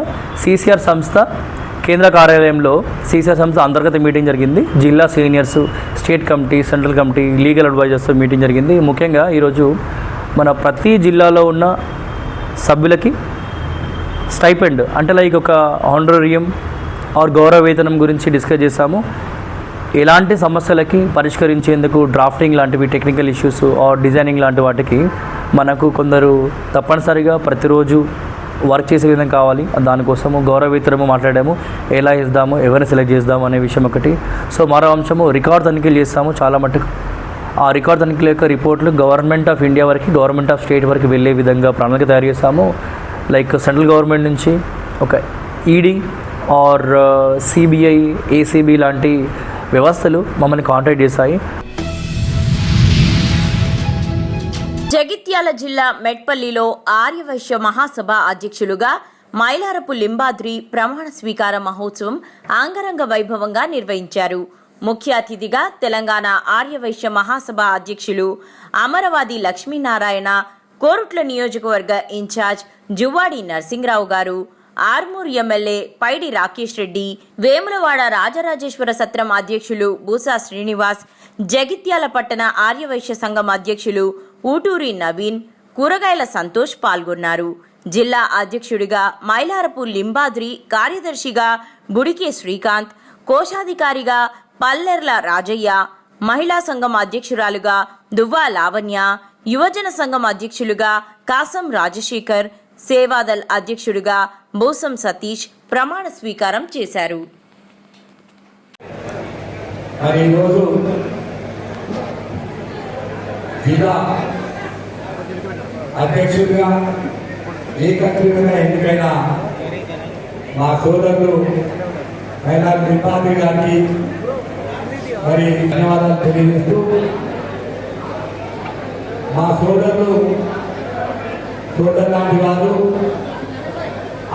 సీసీఆర్ సంస్థ కేంద్ర కార్యాలయంలో సీసీఆర్ సంస్థ అంతర్గత మీటింగ్ జరిగింది. జిల్లా seniors, state committee, central committee, legal advisers meeting జరిగింది. ముఖ్యంగా ఈరోజు మన ప్రతి జిల్లాలో ఉన్న సభ్యులకి స్టైపెండ్ అంటే లైక్ ఒక ఆనరేరియం ఆర్ గౌరవ వేతనం గురించి డిస్కస్ చేశాము. ఎలాంటి సమస్యలకి పరిష్కరించేందుకు డ్రాఫ్టింగ్ లాంటివి, టెక్నికల్ ఇష్యూస్ ఆర్ డిజైనింగ్ లాంటి వాటికి మనకు కొందరు తప్పనిసరిగా ప్రతిరోజు వర్క్ చేసే విధంగా కావాలి. దానికోసము గౌరవ వేతనము మాట్లాడాము, ఎలా ఇద్దాము, ఎవరిని సెలెక్ట్ చేద్దాము అనే విషయం ఒకటి. సో మరో అంశము రికార్డ్ తనిఖీలు చేస్తాము. చాలా మటుకు ఆ రికార్డ్ తనిఖీల యొక్క రిపోర్ట్లు గవర్నమెంట్ ఆఫ్ ఇండియా వరకు, గవర్నమెంట్ ఆఫ్ స్టేట్ వరకు వెళ్ళే విధంగా ప్రణాళిక తయారు చేస్తాము. లైక్ సెంట్రల్ గవర్నమెంట్ నుంచి ఒక ఈడీ ఆర్ సిబిఐ, ఏసీబీ లాంటి వ్యవస్థలు మమ్మల్ని కాంటాక్ట్ చేశాయి. జగిత్యాల జిల్లా మెట్పల్లిలో ఆర్యవైశ్య మహాసభ అధ్యక్షులుగా మైలారపు లింబాద్రి ప్రమాణ స్వీకార మహోత్సవం అంగరంగ వైభవంగా నిర్వహించారు. ముఖ్య అతిథిగా తెలంగాణ ఆర్యవైశ్య మహాసభ అధ్యక్షులు అమరవాది లక్ష్మీనారాయణ, కోరుట్ల నియోజకవర్గ ఇన్ఛార్జ్ జువ్వాడి నర్సింగరావు గారు, ఆర్మూర్ ఎమ్మెల్యే పైడి రాకేష్ రెడ్డి, వేములవాడ రాజరాజేశ్వర సత్రం అధ్యక్షులు బూసా శ్రీనివాస్, జగిత్యాల పట్టణ ఆర్యవైశ్య సంఘం అధ్యక్షులు ఊటూరి నవీన్, కూరగాయల సంతోష్ పాల్గొన్నారు. జిల్లా అధ్యక్షుడిగా మైలారపు లింబాద్రి, కార్యదర్శిగా బుడికే శ్రీకాంత్, కోశాధికారిగా పల్లెర్ల రాజయ్య, మహిళా సంఘం అధ్యక్షురాలుగా దువ్వా లావణ్య, యువజన సంఘం అధ్యక్షులుగా కాసం రాజశేఖర్, సేవాదల్ అధ్యక్షుడిగా బోసం సతీష్ ప్రమాణ స్వీకారం చేశారు. జిల్లా అధ్యక్షుడిగా ఏకగ్రీవంగా ఎన్నికైన మా సోదరులు మైలారపు లింబాద్రి గారికి మరి ధన్యవాదాలు తెలియజేస్తూ, మా సోదరులాంటి వారు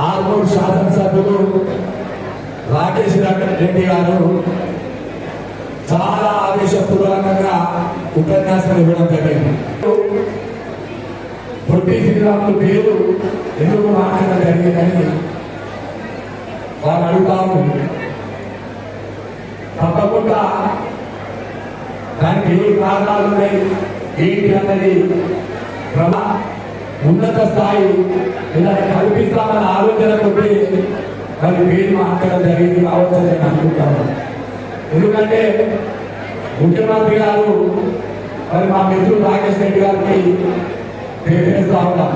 ఆర్మూర్ శాసనసభ్యులు రాకేష్ రెడ్డి గారు చాలా ఆవేశపూర్వకంగా ఉపన్యాసం ఇవ్వడం జరిగింది. పొట్టి శ్రీరాములు పేరు ఎందుకు మాట్లాడడం జరిగిందని వారు అడుగుతాము. తప్పకుండా దానికి ఏ కారణాలు ఉన్నాయి ఏంటి అన్నది ఉన్నత స్థాయి ఇలా కల్పిస్తామన్న ఆలోచన కొద్ది మరి పేరు మాట్లాడడం జరిగింది కావచ్చు నేను అనుకుంటాను. ఎందుకంటే ముఖ్యమంత్రి గారు మరి మా మిత్రులు రాకేష్ రెడ్డి గారికి తెలియజేస్తా ఉన్నాం.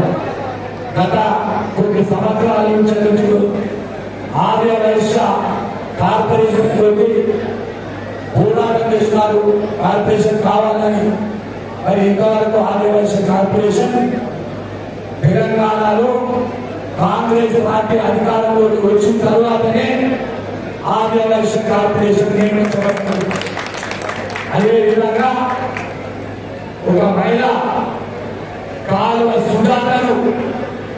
గత కొన్ని సంవత్సరాల నుంచి ఆర్యవైశ్య కార్పొరేషన్ తోటి పోరాటం చేస్తున్నారు కార్పొరేషన్ కావాలని. మరి ఇంతవరకు ఆదివాసీ కార్పొరేషన్ తెలంగాణలో కాంగ్రెస్ పార్టీ అధికారంలోకి వచ్చిన తర్వాతనే ఆదివాసీ కార్పొరేషన్ నియమించబడింది. అదేవిధంగా ఒక మహిళ కాలువ సుధాకరు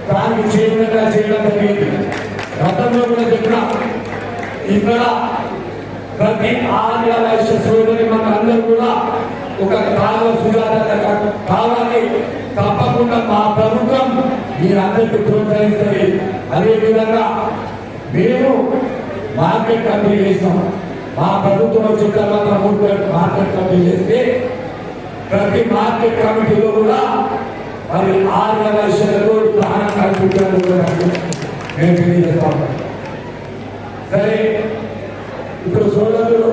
దానికి చైర్మన్గా చేయడం జరిగింది. గతంలో కూడా చెప్పిన ఇక్కడ ప్రతి ఆదివాసీ సోదరి మన అందరూ కూడా ఒక కాలువ సుధాకర్ కావాలి. తప్పకుండా మా ప్రభుత్వం మీరందరికీ ప్రోత్సహిస్తుంది. అదేవిధంగా మేము మార్కెట్ కమిటీ చేస్తాం. మా ప్రభుత్వం వచ్చిన తర్వాత మార్కెట్ కమిటీ చేస్తే ప్రతి మార్కెట్ కమిటీలో కూడా మరి ఆదివాసీలకు ప్రాణం కల్పించడం కూడా మేము తెలియజేస్తాం. సరే, ఇప్పుడు సోదరులు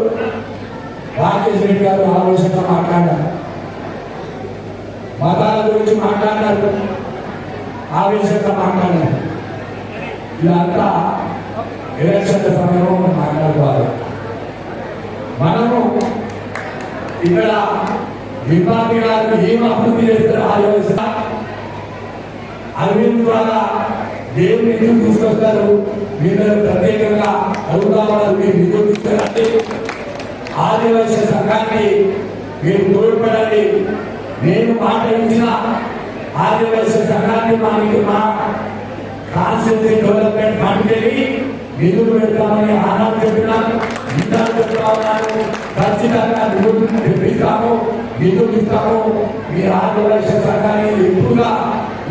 రాకేష్ రెడ్డి గారు ఆలోచనగా మాట్లాడారు, మతాల గురించి మాట్లాడారు, ఆవేశంగా మాట్లాడారు. ఇదంతా ఎలక్షన్ల సమయంలో మాట్లాడుకోవాలి. మనము ఇక్కడ విభాగి గారు ఏం అభివృద్ధి చేస్తారు ఆలోచన అరవింద్ ద్వారా దేవుని ఎందుకు తీసుకొస్తారు మీరు ప్రత్యేకంగా అడుగుతామన్నారు. మీరు నిధులు తీసుకురండి, ఆదివాసీ సంఘాన్ని మీరు తోడ్పడండి. నేను మాట ఇచ్చిన ఆదివాసీ సంఘాన్ని మా కాన్స్టిట్యూన్సీ డెవలప్మెంట్ ఫండ్ వెళ్ళి నిధులు పెడతామని ఆనాడు చెప్పినాను, నిధులు చెప్తా ఉన్నాను. ఖచ్చితంగా నిధులు తెప్పిస్తాము, నిధులు ఇస్తాము. మీ ఆదివాసీ సంఘాన్ని ఎక్కువగా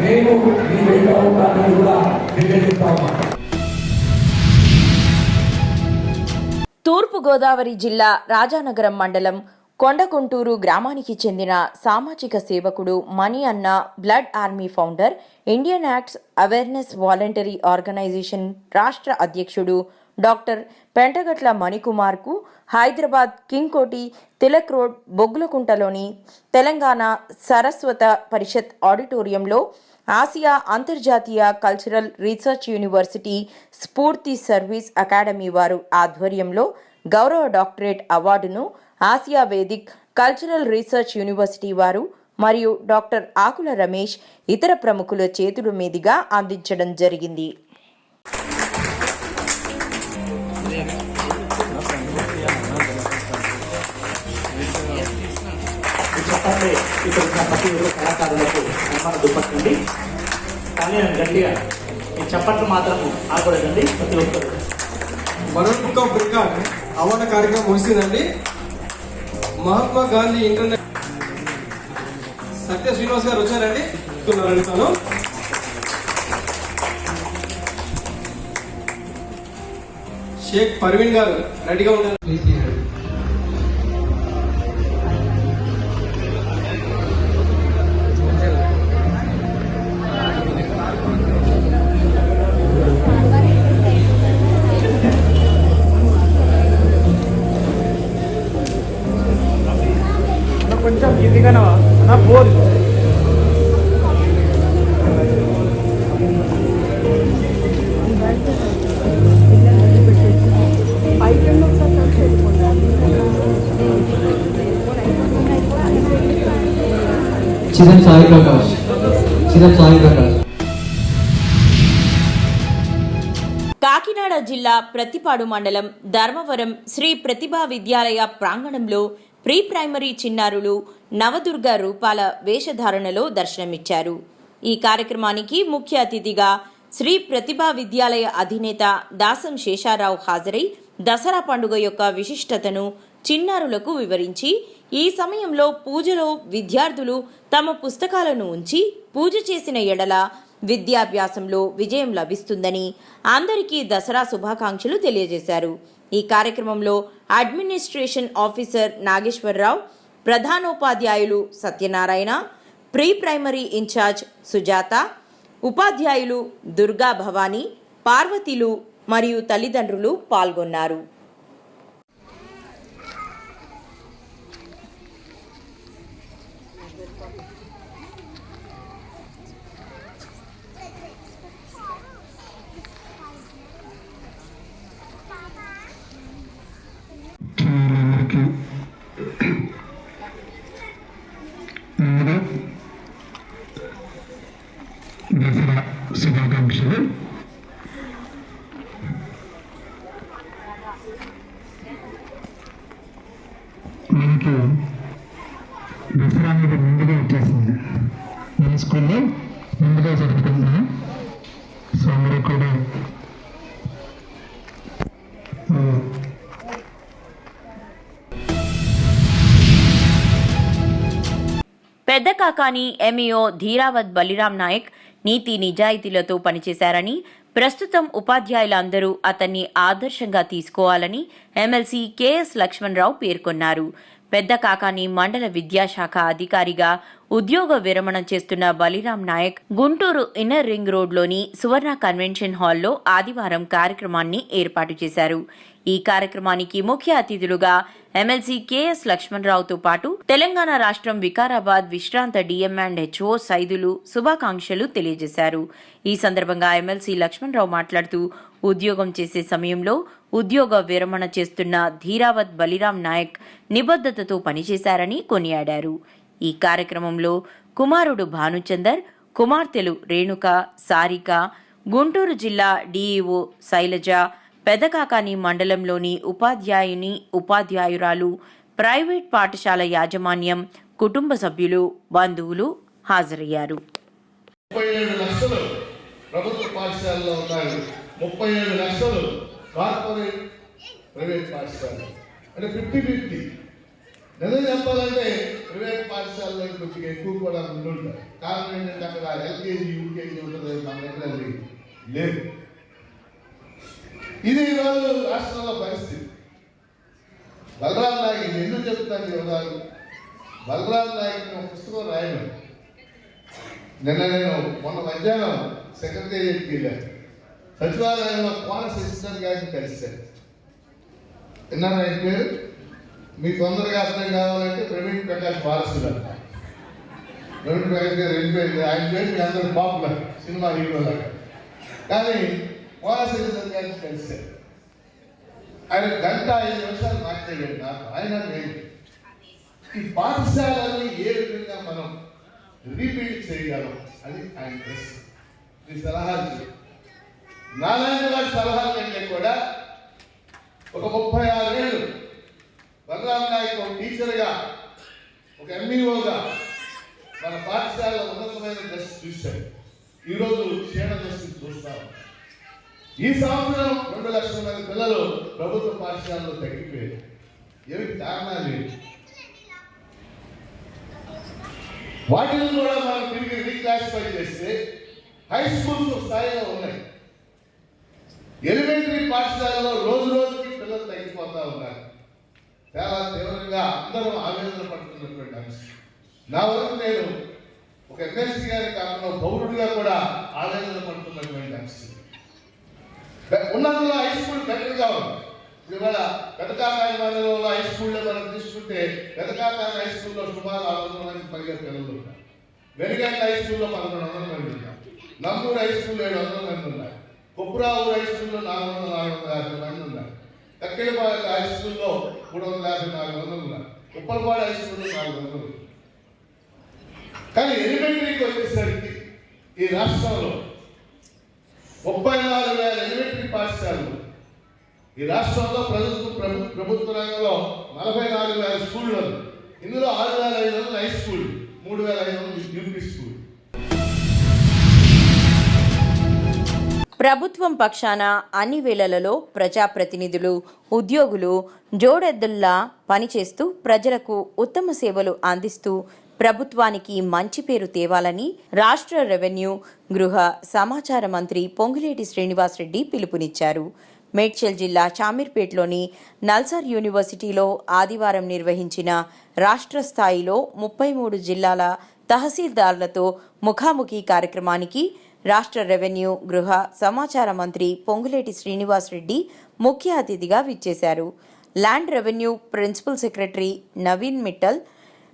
మేము మీ వెంట ఉంటానని కూడా తెలియజేస్తాము. తూర్పుగోదావరి జిల్లా రాజానగరం మండలం కొండకుంటూరు గ్రామానికి చెందిన సామాజిక సేవకుడు మణి అన్న blood army founder, Indian acts awareness voluntary organisation రాష్ట్ర అధ్యక్షుడు డాక్టర్ పెంటగట్ల మణికుమార్కు హైదరాబాద్ కింగ్ కోటి తిలక్ రోడ్ బొగ్గులకుంటలోని తెలంగాణ సరస్వత పరిషత్ ఆడిటోరియంలో ఆసియా అంతర్జాతీయ cultural research university Spoorthi service academy వారు ఆధ్వర్యంలో గౌరవ డాక్టరేట్ అవార్డును Asia Vedic cultural research university వారు మరియు డాక్టర్ ఆకుల రమేష్ ఇతర ప్రముఖుల చేతుల మీదుగా అందించడం జరిగింది. చప్పట్లు మాత్రం ఆగకూడదండి. ప్రతి ఒక్కరు world book of record award కార్యక్రమం ముగిసిందండి. మహాత్మా గాంధీ ఇంటర్నేషనల్ సత్య శ్రీనివాస్ గారు వచ్చారండి. తను షేక్ పర్వీన్ గారు రెడీగా ఉన్నారు. కొంచెం ఈజీగా నా బోర్ చిరం సాయి ప్రకాష్. కాకినాడ జిల్లా ప్రతిపాడు మండలం ధర్మవరం శ్రీ ప్రతిభా విద్యాలయ ప్రాంగణంలో ప్రీ ప్రైమరీ చిన్నారులు నవదుర్గ రూపాల వేషధారణలో దర్శనమిచ్చారు. ఈ కార్యక్రమానికి ముఖ్య అతిథిగా శ్రీ ప్రతిభా విద్యాలయ అధినేత దాసం శేషారావు హాజరై దసరా పండుగ యొక్క విశిష్టతను చిన్నారులకు వివరించి, ఈ సమయంలో పూజలో విద్యార్థులు తమ పుస్తకాలను ఉంచి పూజ చేసిన ఎడల విద్యాభ్యాసంలో విజయం లభిస్తుందని అందరికీ దసరా శుభాకాంక్షలు తెలియజేశారు. ఈ కార్యక్రమంలో అడ్మినిస్ట్రేషన్ ఆఫీసర్ నాగేశ్వరరావు, ప్రధానోపాధ్యాయులు Satyanarayana, pre primary incharge Sujatha, ఉపాధ్యాయులు దుర్గా భవానీ, పార్వతీలు మరియు తల్లిదండ్రులు పాల్గొన్నారు. దసరా అనేది ముందుగా వచ్చేసింది. మన స్కూల్లో ముందుగా జరుపుకుంటున్నాం. సో అందరూ కూడా పెద్ద కాకాని ఎంఈఓ ధీరావత్ బలిరామ్ నాయక్ నీతి నిజాయితీలతో పనిచేశారని, ప్రస్తుతం ఉపాధ్యాయులందరూ అతన్ని ఆదర్శంగా తీసుకోవాలని ఎమ్మెల్సీ కెఎస్ లక్ష్మణరావు పేర్కొన్నారు. పెద్ద కాకాని మండల విద్యాశాఖ అధికారిగా ఉద్యోగ విరమణ చేస్తున్న బలిరామ్ నాయక్ గుంటూరు ఇన్నర్ రింగ్ రోడ్లోని సువర్ణ కన్వెన్షన్ హాల్లో ఆదివారం కార్యక్రమాన్ని ఏర్పాటు చేశారు. ఈ కార్యక్రమానికి ముఖ్య అతిథులుగా ఎమ్మెల్సీ కెఎస్ లక్ష్మణరావుతో పాటు తెలంగాణ రాష్ట్రం వికారాబాద్ విశ్రాంత డిఎం అండ్ హెచ్ఓ సైదులు శుభాకాంక్షలు తెలియజేశారు. ఈ సందర్భంగా ఎమ్మెల్సీ లక్ష్మణరావు మాట్లాడుతూ ఉద్యోగం చేసే సమయంలో ఉద్యోగ విరమణ చేస్తున్న ధీరావత్ బలిరామ్ నాయక్ నిబద్ధతతో పనిచేశారని కొనియాడారు. ఈ కార్యక్రమంలో కుమారుడు భానుచందర్, కుమార్తెలు రేణుక, సారిక, గుంటూరు జిల్లా డిఈఓ శైలజ, పెదకాకాని మండలంలోని ఉపాధ్యాయురాలు, ప్రైవేట్ పాఠశాల యాజమాన్యం, కుటుంబ సభ్యులు, బంధువులు హాజరయ్యారు. 37 లక్షలు ప్రభుత్వ పాఠశాలలో ఉన్నాయి, 37 లక్షలు కార్పొరేట్ ప్రైవేట్ పాఠశాలలు, అంటే 50-50. నిజం చెప్పాలంటే ప్రైవేట్ పాఠశాలలో కొంచెం ఎక్కువ కూడా ఉండుంటారు. కారణం ఏంటంటే అక్కడ ఎల్కేజీ యూకేజీ ఉంటుంది, మన దగ్గర లేదు. ఇది ఈరోజు రాష్ట్రంలో పరిస్థితి. బలరాం నాయక్ ఎందుకు చెప్తాను యువదాలు, బలరాం నాయక్ పుస్తకం రాయడం. నేను మొన్న మధ్యాహ్నం సెక్రటేరియట్కి వెళ్ళాను. సచివాలయంలో కోన శశిధర్ గారిని కలిశాను. విన్నారా ఆయన పేరు? మీకు తొందరగా అర్థం కావాలంటే ప్రవీణ్ ప్రకాష్ వారసుడు. ప్రవీణ్ ప్రకాష్ గారు వెళ్ళిపోయింది. ఆయన పేరు మీ అందరూ పాపులర్, సినిమా హీరోలాగా. కానీ కోన శశిధర్ గారిని కలిశారు. ఆయన 1:05 నిమిషాలు మాట్లాడాడు నాకు. ఆయన నేను ఈ పాఠశాలని ఏ విధంగా మనం రీబిల్డ్ చేయగలం అని ఆయన ప్రశ్న. మీ సలహాలు నారాయణ వారి సలహాల కంటే కూడా ఒక 36 ఏళ్ళు బలరాం నాయక్ ఒక టీచర్గా, ఒక ఎంఈఓగా మన పాఠశాలలో ఉన్నతమైన దశ చూశాడు. ఈరోజు క్షీణ దశను చూస్తాం. ఈ సంవత్సరం 2 లక్షల మంది పిల్లలు ప్రభుత్వ పాఠశాలలో తగ్గిపోయారు. ఏమిటి కారణాలు ఏంటి? వాటిని కూడా మనం తిరిగి రీక్లాసిఫై చేస్తే హై స్కూల్స్ స్థాయిలో ఉన్నాయి. ఎలిమెంటరీ పాఠశాలలో రోజు రోజుకి పిల్లలు తగ్గిపోతా ఉన్నారు. చాలా తీవ్రంగా అందరూ ఆవేదన పడుతున్నటువంటి అంశం. నా వరకు నేను ఒక ఎమ్మెల్సీ గారి కాలంలో పౌరుడిగా కూడా ఆవేదన పడుతున్నటువంటి అంశం. ఉన్నందులో హై స్కూల్ బెటర్గా ఉంది. ఇవాళ పెదకాకాని మండలంలో హై స్కూల్లో మనం తీసుకుంటే పెదకాకాని హై స్కూల్లో సుమారు 600 మంది పైగా పిల్లలు ఉన్నారు. వెనుగంట హై స్కూల్లో 1100 మంది ఉన్నారు. నంబూరు హై స్కూల్లో 700 మంది ఉన్నారు. కుప్రావు హై స్కూల్లో 450 మంది ఉన్నారు. కక్కెలపాడు హై స్కూల్లో 350-400 ఉన్నారు. ఉప్పలపాడు హై స్కూల్లో 400. కానీ ఎలిమెంటరీకి వచ్చేసరికి ఈ రాష్ట్రంలో 34,000 ఎలిమెంటరీ పాఠశాలలు. ఈ రాష్ట్రంలో ప్రభుత్వ రంగంలో 44,000 స్కూళ్ళు. ఇందులో 6,500 హై స్కూల్, 3,500 యూపీ స్కూల్. ప్రభుత్వం పక్షాన అన్ని వేళలలో ప్రజాప్రతినిధులు, ఉద్యోగులు జోడెద్దుల్లా పనిచేస్తూ ప్రజలకు ఉత్తమ సేవలు అందిస్తూ ప్రభుత్వానికి మంచి పేరు తేవాలని రాష్ట్ర రెవెన్యూ, గృహ, సమాచార మంత్రి పొంగులేటి శ్రీనివాసరెడ్డి పిలుపునిచ్చారు. మేడ్చల్ జిల్లా చామీర్పేటలోని నల్సార్ యూనివర్సిటీలో ఆదివారం నిర్వహించిన రాష్ట్ర స్థాయిలో 33 జిల్లాల తహసీల్దార్లతో ముఖాముఖి కార్యక్రమానికి రాష్ట్ర రెవెన్యూ, గృహ, సమాచార మంత్రి పొంగులేటి శ్రీనివాసరెడ్డి ముఖ్య అతిథిగా విచ్చేశారు. Land revenue principal secretary Naveen Mittal,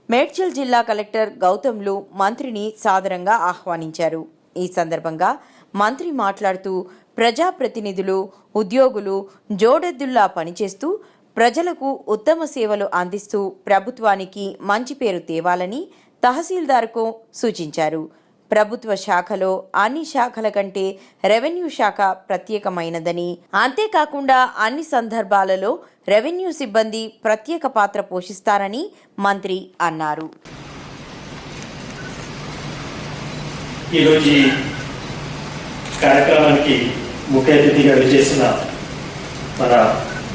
Medchal జిల్లా కలెక్టర్ గౌతమ్లు మంత్రిని సాదరంగా ఆహ్వానించారు. ఈ సందర్భంగా మంత్రి మాట్లాడుతూ ప్రజాప్రతినిధులు, ఉద్యోగులు జోడెద్దుల్లా పనిచేస్తూ ప్రజలకు ఉత్తమ సేవలు అందిస్తూ ప్రభుత్వానికి మంచి పేరు తేవాలని తహసీల్దార్కు సూచించారు. ప్రభుత్వ శాఖలో అన్ని శాఖల కంటే రెవెన్యూ శాఖ ప్రత్యేకమైనదని, అంతేకాకుండా అన్ని సందర్భాలలో రెవెన్యూ సిబ్బంది ప్రత్యేక పాత్ర పోషిస్తారని మంత్రి అన్నారు. ఈరోజు ఈ కార్యక్రమానికి ముఖ్య అతిథిగా విచ్చేసిన మన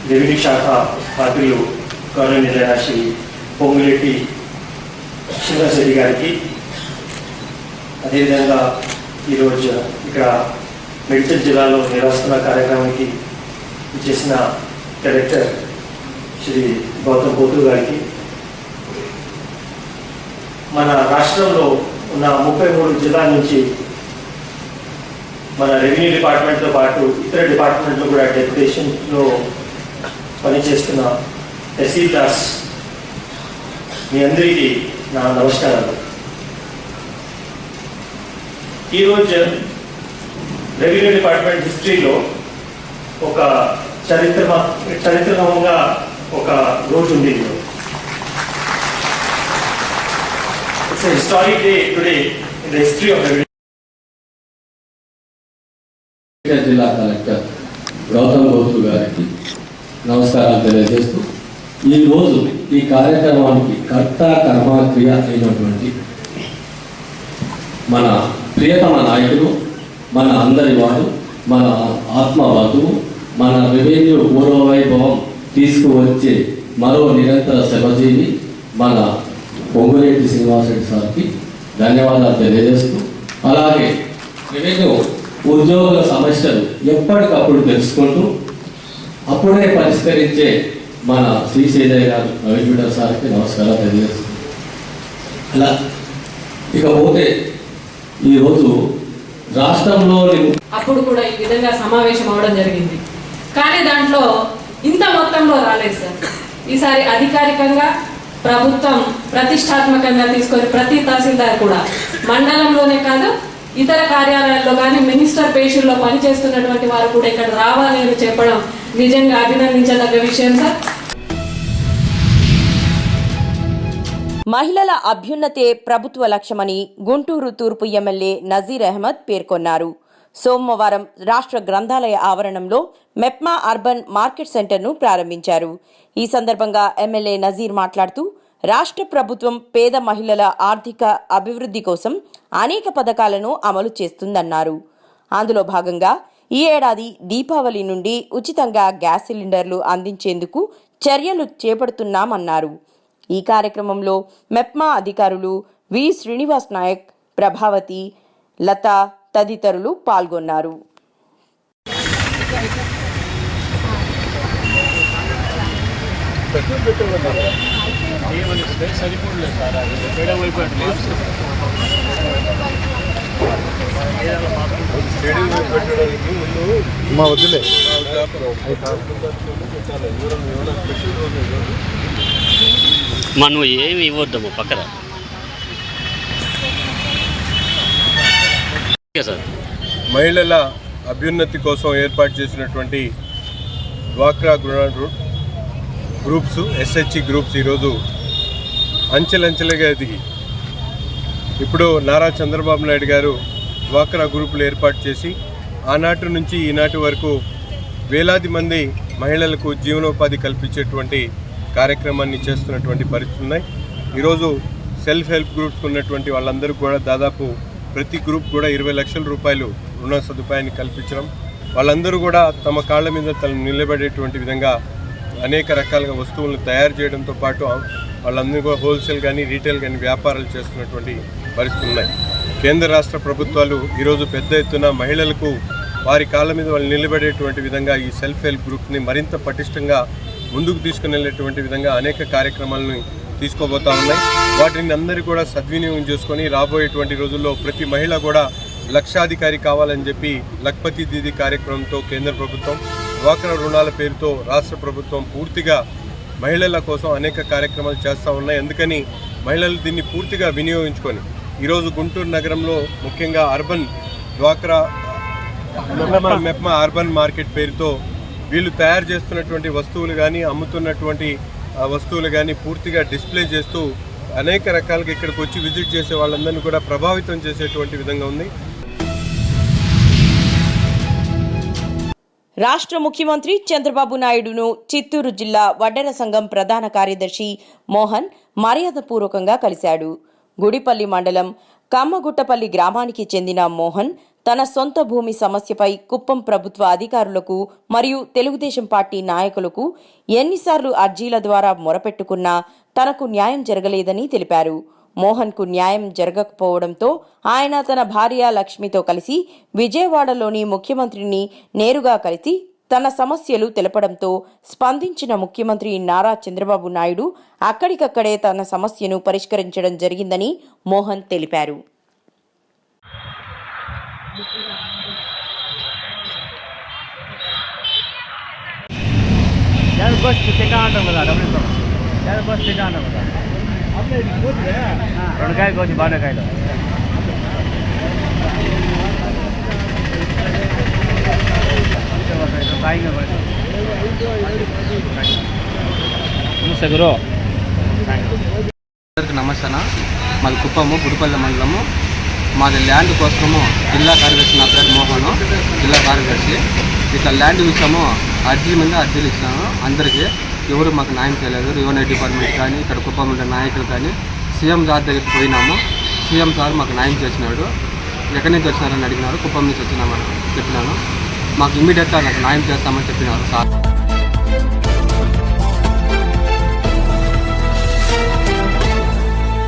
రెవెన్యూ శాఖ మంత్రులు గౌరవనీయులైన శ్రీ పొంగులేటి శ్రీనివాసరెడ్డి గారికి, అదేవిధంగా ఈరోజు ఇక్కడ మెడికల్ జిల్లాలో నిర్వహిస్తున్న కార్యక్రమానికి విచ్చేసిన డైరెక్టర్ శ్రీ గౌతమ్ పోతు గారికి, మన రాష్ట్రంలో ఉన్న 33 జిల్లాల నుంచి మన రెవెన్యూ డిపార్ట్మెంట్తో పాటు ఇతర డిపార్ట్మెంట్లో కూడా డెప్యుటేషన్లో పనిచేస్తున్న తహసీల్దార్స్ మీ అందరికీ నా నమస్కారాలు. ఈరోజు రెవెన్యూ డిపార్ట్మెంట్ హిస్టరీలో ఒక చరిత్రకంగా ఒక రోజు ఉంది. It's a historic day today in the history of revenue. జిల్లా కలెక్టర్ గౌతమ్ గౌతు గారికి నమస్కారాలు తెలియజేస్తూ, ఈరోజు ఈ కార్యక్రమానికి కర్త కర్మ క్రియ అయినటువంటి మన ప్రియతమ నాయకుడు, మన అందరి వాడు, మన ఆత్మబంధువు, మన రెవెన్యూ పూర్వవైభవం తీసుకువచ్చే మరో నిరంతర శ్రమజీవి మన పొంగులేటి శ్రీనివాసరెడ్డి సార్కి ధన్యవాదాలు తెలియజేస్తూ, అలాగే రెవెన్యూ ఉద్యోగుల సమస్యలు ఎప్పటికప్పుడు తెలుసుకుంటూ అప్పుడే పరిష్కరించే మన శ్రీశైలయ్య గారు రవిజూడర్ సార్కి నమస్కారాలు తెలియజేస్తుంది. అలా ఇకపోతే ఈరోజు రాష్ట్రంలోని అప్పుడు కూడా ఈ విధంగా సమావేశం అవడం జరిగింది, కానీ దాంట్లో ఇంత మొత్తంలో రాలేదు సార్. ఈసారి అధికారికంగా ప్రభుత్వం ప్రతిష్టాత్మకంగా తీసుకొని ప్రతి తహసీల్దార్ కూడా మండలంలోనే కాదు ఇతర కార్యాలయాల్లో కానీ మినిస్టర్ పేషీల్లో పనిచేస్తున్నటువంటి వారు కూడా ఇక్కడ రావాలి అని చెప్పడం నిజంగా అభినందించదగ్గ విషయం సార్. మహిళల అభ్యున్నతే ప్రభుత్వ లక్ష్యమని గుంటూరు తూర్పు ఎమ్మెల్యే నజీర్ అహ్మద్ పేర్కొన్నారు. సోమవారం రాష్ట్ర గ్రంథాలయ ఆవరణంలో మెప్మా అర్బన్ మార్కెట్ సెంటర్ను ప్రారంభించారు. ఈ సందర్భంగా ఎమ్మెల్యే నజీర్ మాట్లాడుతూ, రాష్ట్ర ప్రభుత్వం పేద మహిళల ఆర్థిక అభివృద్ధి కోసం అనేక పథకాలను అమలు చేస్తుందన్నారు. అందులో భాగంగా ఈ ఏడాది దీపావళి నుండి ఉచితంగా గ్యాస్ సిలిండర్లు అందించేందుకు చర్యలు చేపడుతున్నామన్నారు. ఈ కార్యక్రమంలో మెప్మా అధికారులు వి శ్రీనివాస్ నాయక్, ప్రభావతి, లత తదితరులు పాల్గొన్నారు. వద్దులే మనం ఏమి ఇవ్వద్దాము పక్కన సార్. మహిళల అభ్యున్నతి కోసం ఏర్పాటు చేసినటువంటి డ్వాక్రా గ్రూప్స్, ఎస్హెచ్ఈ గ్రూప్స్ ఈరోజు అంచెలంచెలుగా ఎదిగి ఇప్పుడు నారా చంద్రబాబు నాయుడు గారు డ్వాక్రా గ్రూపులు ఏర్పాటు చేసి ఆనాటి నుంచి ఈనాటి వరకు వేలాది మంది మహిళలకు జీవనోపాధి కల్పించేటువంటి కార్యక్రమాన్ని చేస్తున్నటువంటి పరిస్థితులు ఉన్నాయి. ఈరోజు సెల్ఫ్ హెల్ప్ గ్రూప్స్ ఉన్నటువంటి వాళ్ళందరూ కూడా దాదాపు ప్రతి గ్రూప్ కూడా 20 లక్షల రూపాయలు రుణ సదుపాయాన్ని కల్పించడం, వాళ్ళందరూ కూడా తమ కాళ్ళ మీద తను నిలబడేటువంటి విధంగా అనేక రకాలుగా వస్తువులను తయారు చేయడంతో పాటు వాళ్ళందరూ కూడా హోల్సేల్ కానీ రీటైల్ కానీ వ్యాపారాలు చేస్తున్నటువంటి పరిస్థితులు ఉన్నాయి. కేంద్ర రాష్ట్ర ప్రభుత్వాలు ఈరోజు పెద్ద ఎత్తున మహిళలకు వారి కాళ్ళ మీద వాళ్ళు నిలబడేటువంటి విధంగా ఈ సెల్ఫ్ హెల్ప్ గ్రూప్ని మరింత పటిష్టంగా ముందుకు తీసుకుని వెళ్ళేటువంటి విధంగా అనేక కార్యక్రమాలను తీసుకోబోతా ఉన్నాయి. వాటిని అందరూ కూడా సద్వినియోగం చేసుకొని రాబోయేటువంటి రోజుల్లో ప్రతి మహిళ కూడా లక్షాధికారి కావాలని చెప్పి లఖ్పతి దీదీ కార్యక్రమంతో కేంద్ర ప్రభుత్వం, డ్వాక్రా రుణాల పేరుతో రాష్ట్ర ప్రభుత్వం పూర్తిగా మహిళల కోసం అనేక కార్యక్రమాలు చేస్తూ ఉన్నాయి. అందుకని మహిళలు దీన్ని పూర్తిగా వినియోగించుకొని ఈరోజు గుంటూరు నగరంలో ముఖ్యంగా అర్బన్ డ్వాక్రా మెప్మా అర్బన్ మార్కెట్ పేరుతో వీళ్ళు తయారు చేస్తున్నటువంటి వస్తువులు కానీ అమ్ముతున్నటువంటి వస్తువులు కానీ పూర్తిగా డిస్ప్లే చేస్తూ అనేక రకాలుగా ఇక్కడికి వచ్చి విజిట్ చేసే వాళ్ళందరినీ కూడా ప్రభావితం చేసేటువంటి విధంగా ఉంది. రాష్ట్ర ముఖ్యమంత్రి చంద్రబాబు నాయుడును చిత్తూరు జిల్లా వడ్డెర సంఘం ప్రధాన కార్యదర్శి మోహన్ మర్యాదపూర్వకంగా కలిశాడు. గుడిపల్లి మండలం కమ్మగుట్టపల్లి గ్రామానికి చెందిన మోహన్ తన సొంత భూమి సమస్యపై కుప్పం ప్రభుత్వ అధికారులకు మరియు తెలుగుదేశం పార్టీ నాయకులకు ఎన్నిసార్లు అర్జీల ద్వారా మొరపెట్టుకున్నా తనకు న్యాయం జరగలేదని తెలిపారు. మోహన్కు న్యాయం జరగకపోవడంతో ఆయన తన భార్య లక్ష్మితో కలిసి విజయవాడలోని ముఖ్యమంత్రిని నేరుగా కలిసి తన సమస్యలు తెలపడంతో స్పందించిన ముఖ్యమంత్రి నారా చంద్రబాబు నాయుడు అక్కడికక్కడే తన సమస్యను పరిష్కరించడం జరిగిందని మోహన్ తెలిపారు. నమస్తే. మాది కుప్పము గుడిపల్లి మండలము. మాది ల్యాండ్ కోసము జిల్లా కార్యదర్శి, నా పేరు మోహన్, జిల్లా కార్యదర్శి. ఇట్లా ల్యాండ్ విషయము అర్జీల మీద అర్జీలు ఇచ్చినాము. అందరికీ ఎవరు మాకు న్యాయం చేయలేదు. రెవెన్యూ డిపార్ట్మెంట్ కానీ ఇక్కడ కుప్పం ఉండే నాయకులు కానీ సీఎం సార్ దగ్గరికి పోయినాము. సీఎం సార్ మాకు న్యాయం చేసినాడు. ఎక్కడి నుంచి వచ్చినారని అడిగినారు. కుప్పం నుంచి వచ్చినామని చెప్పినాను. మాకు ఇమ్మీడియట్గా నాకు న్యాయం చేస్తామని చెప్పినారు సార్.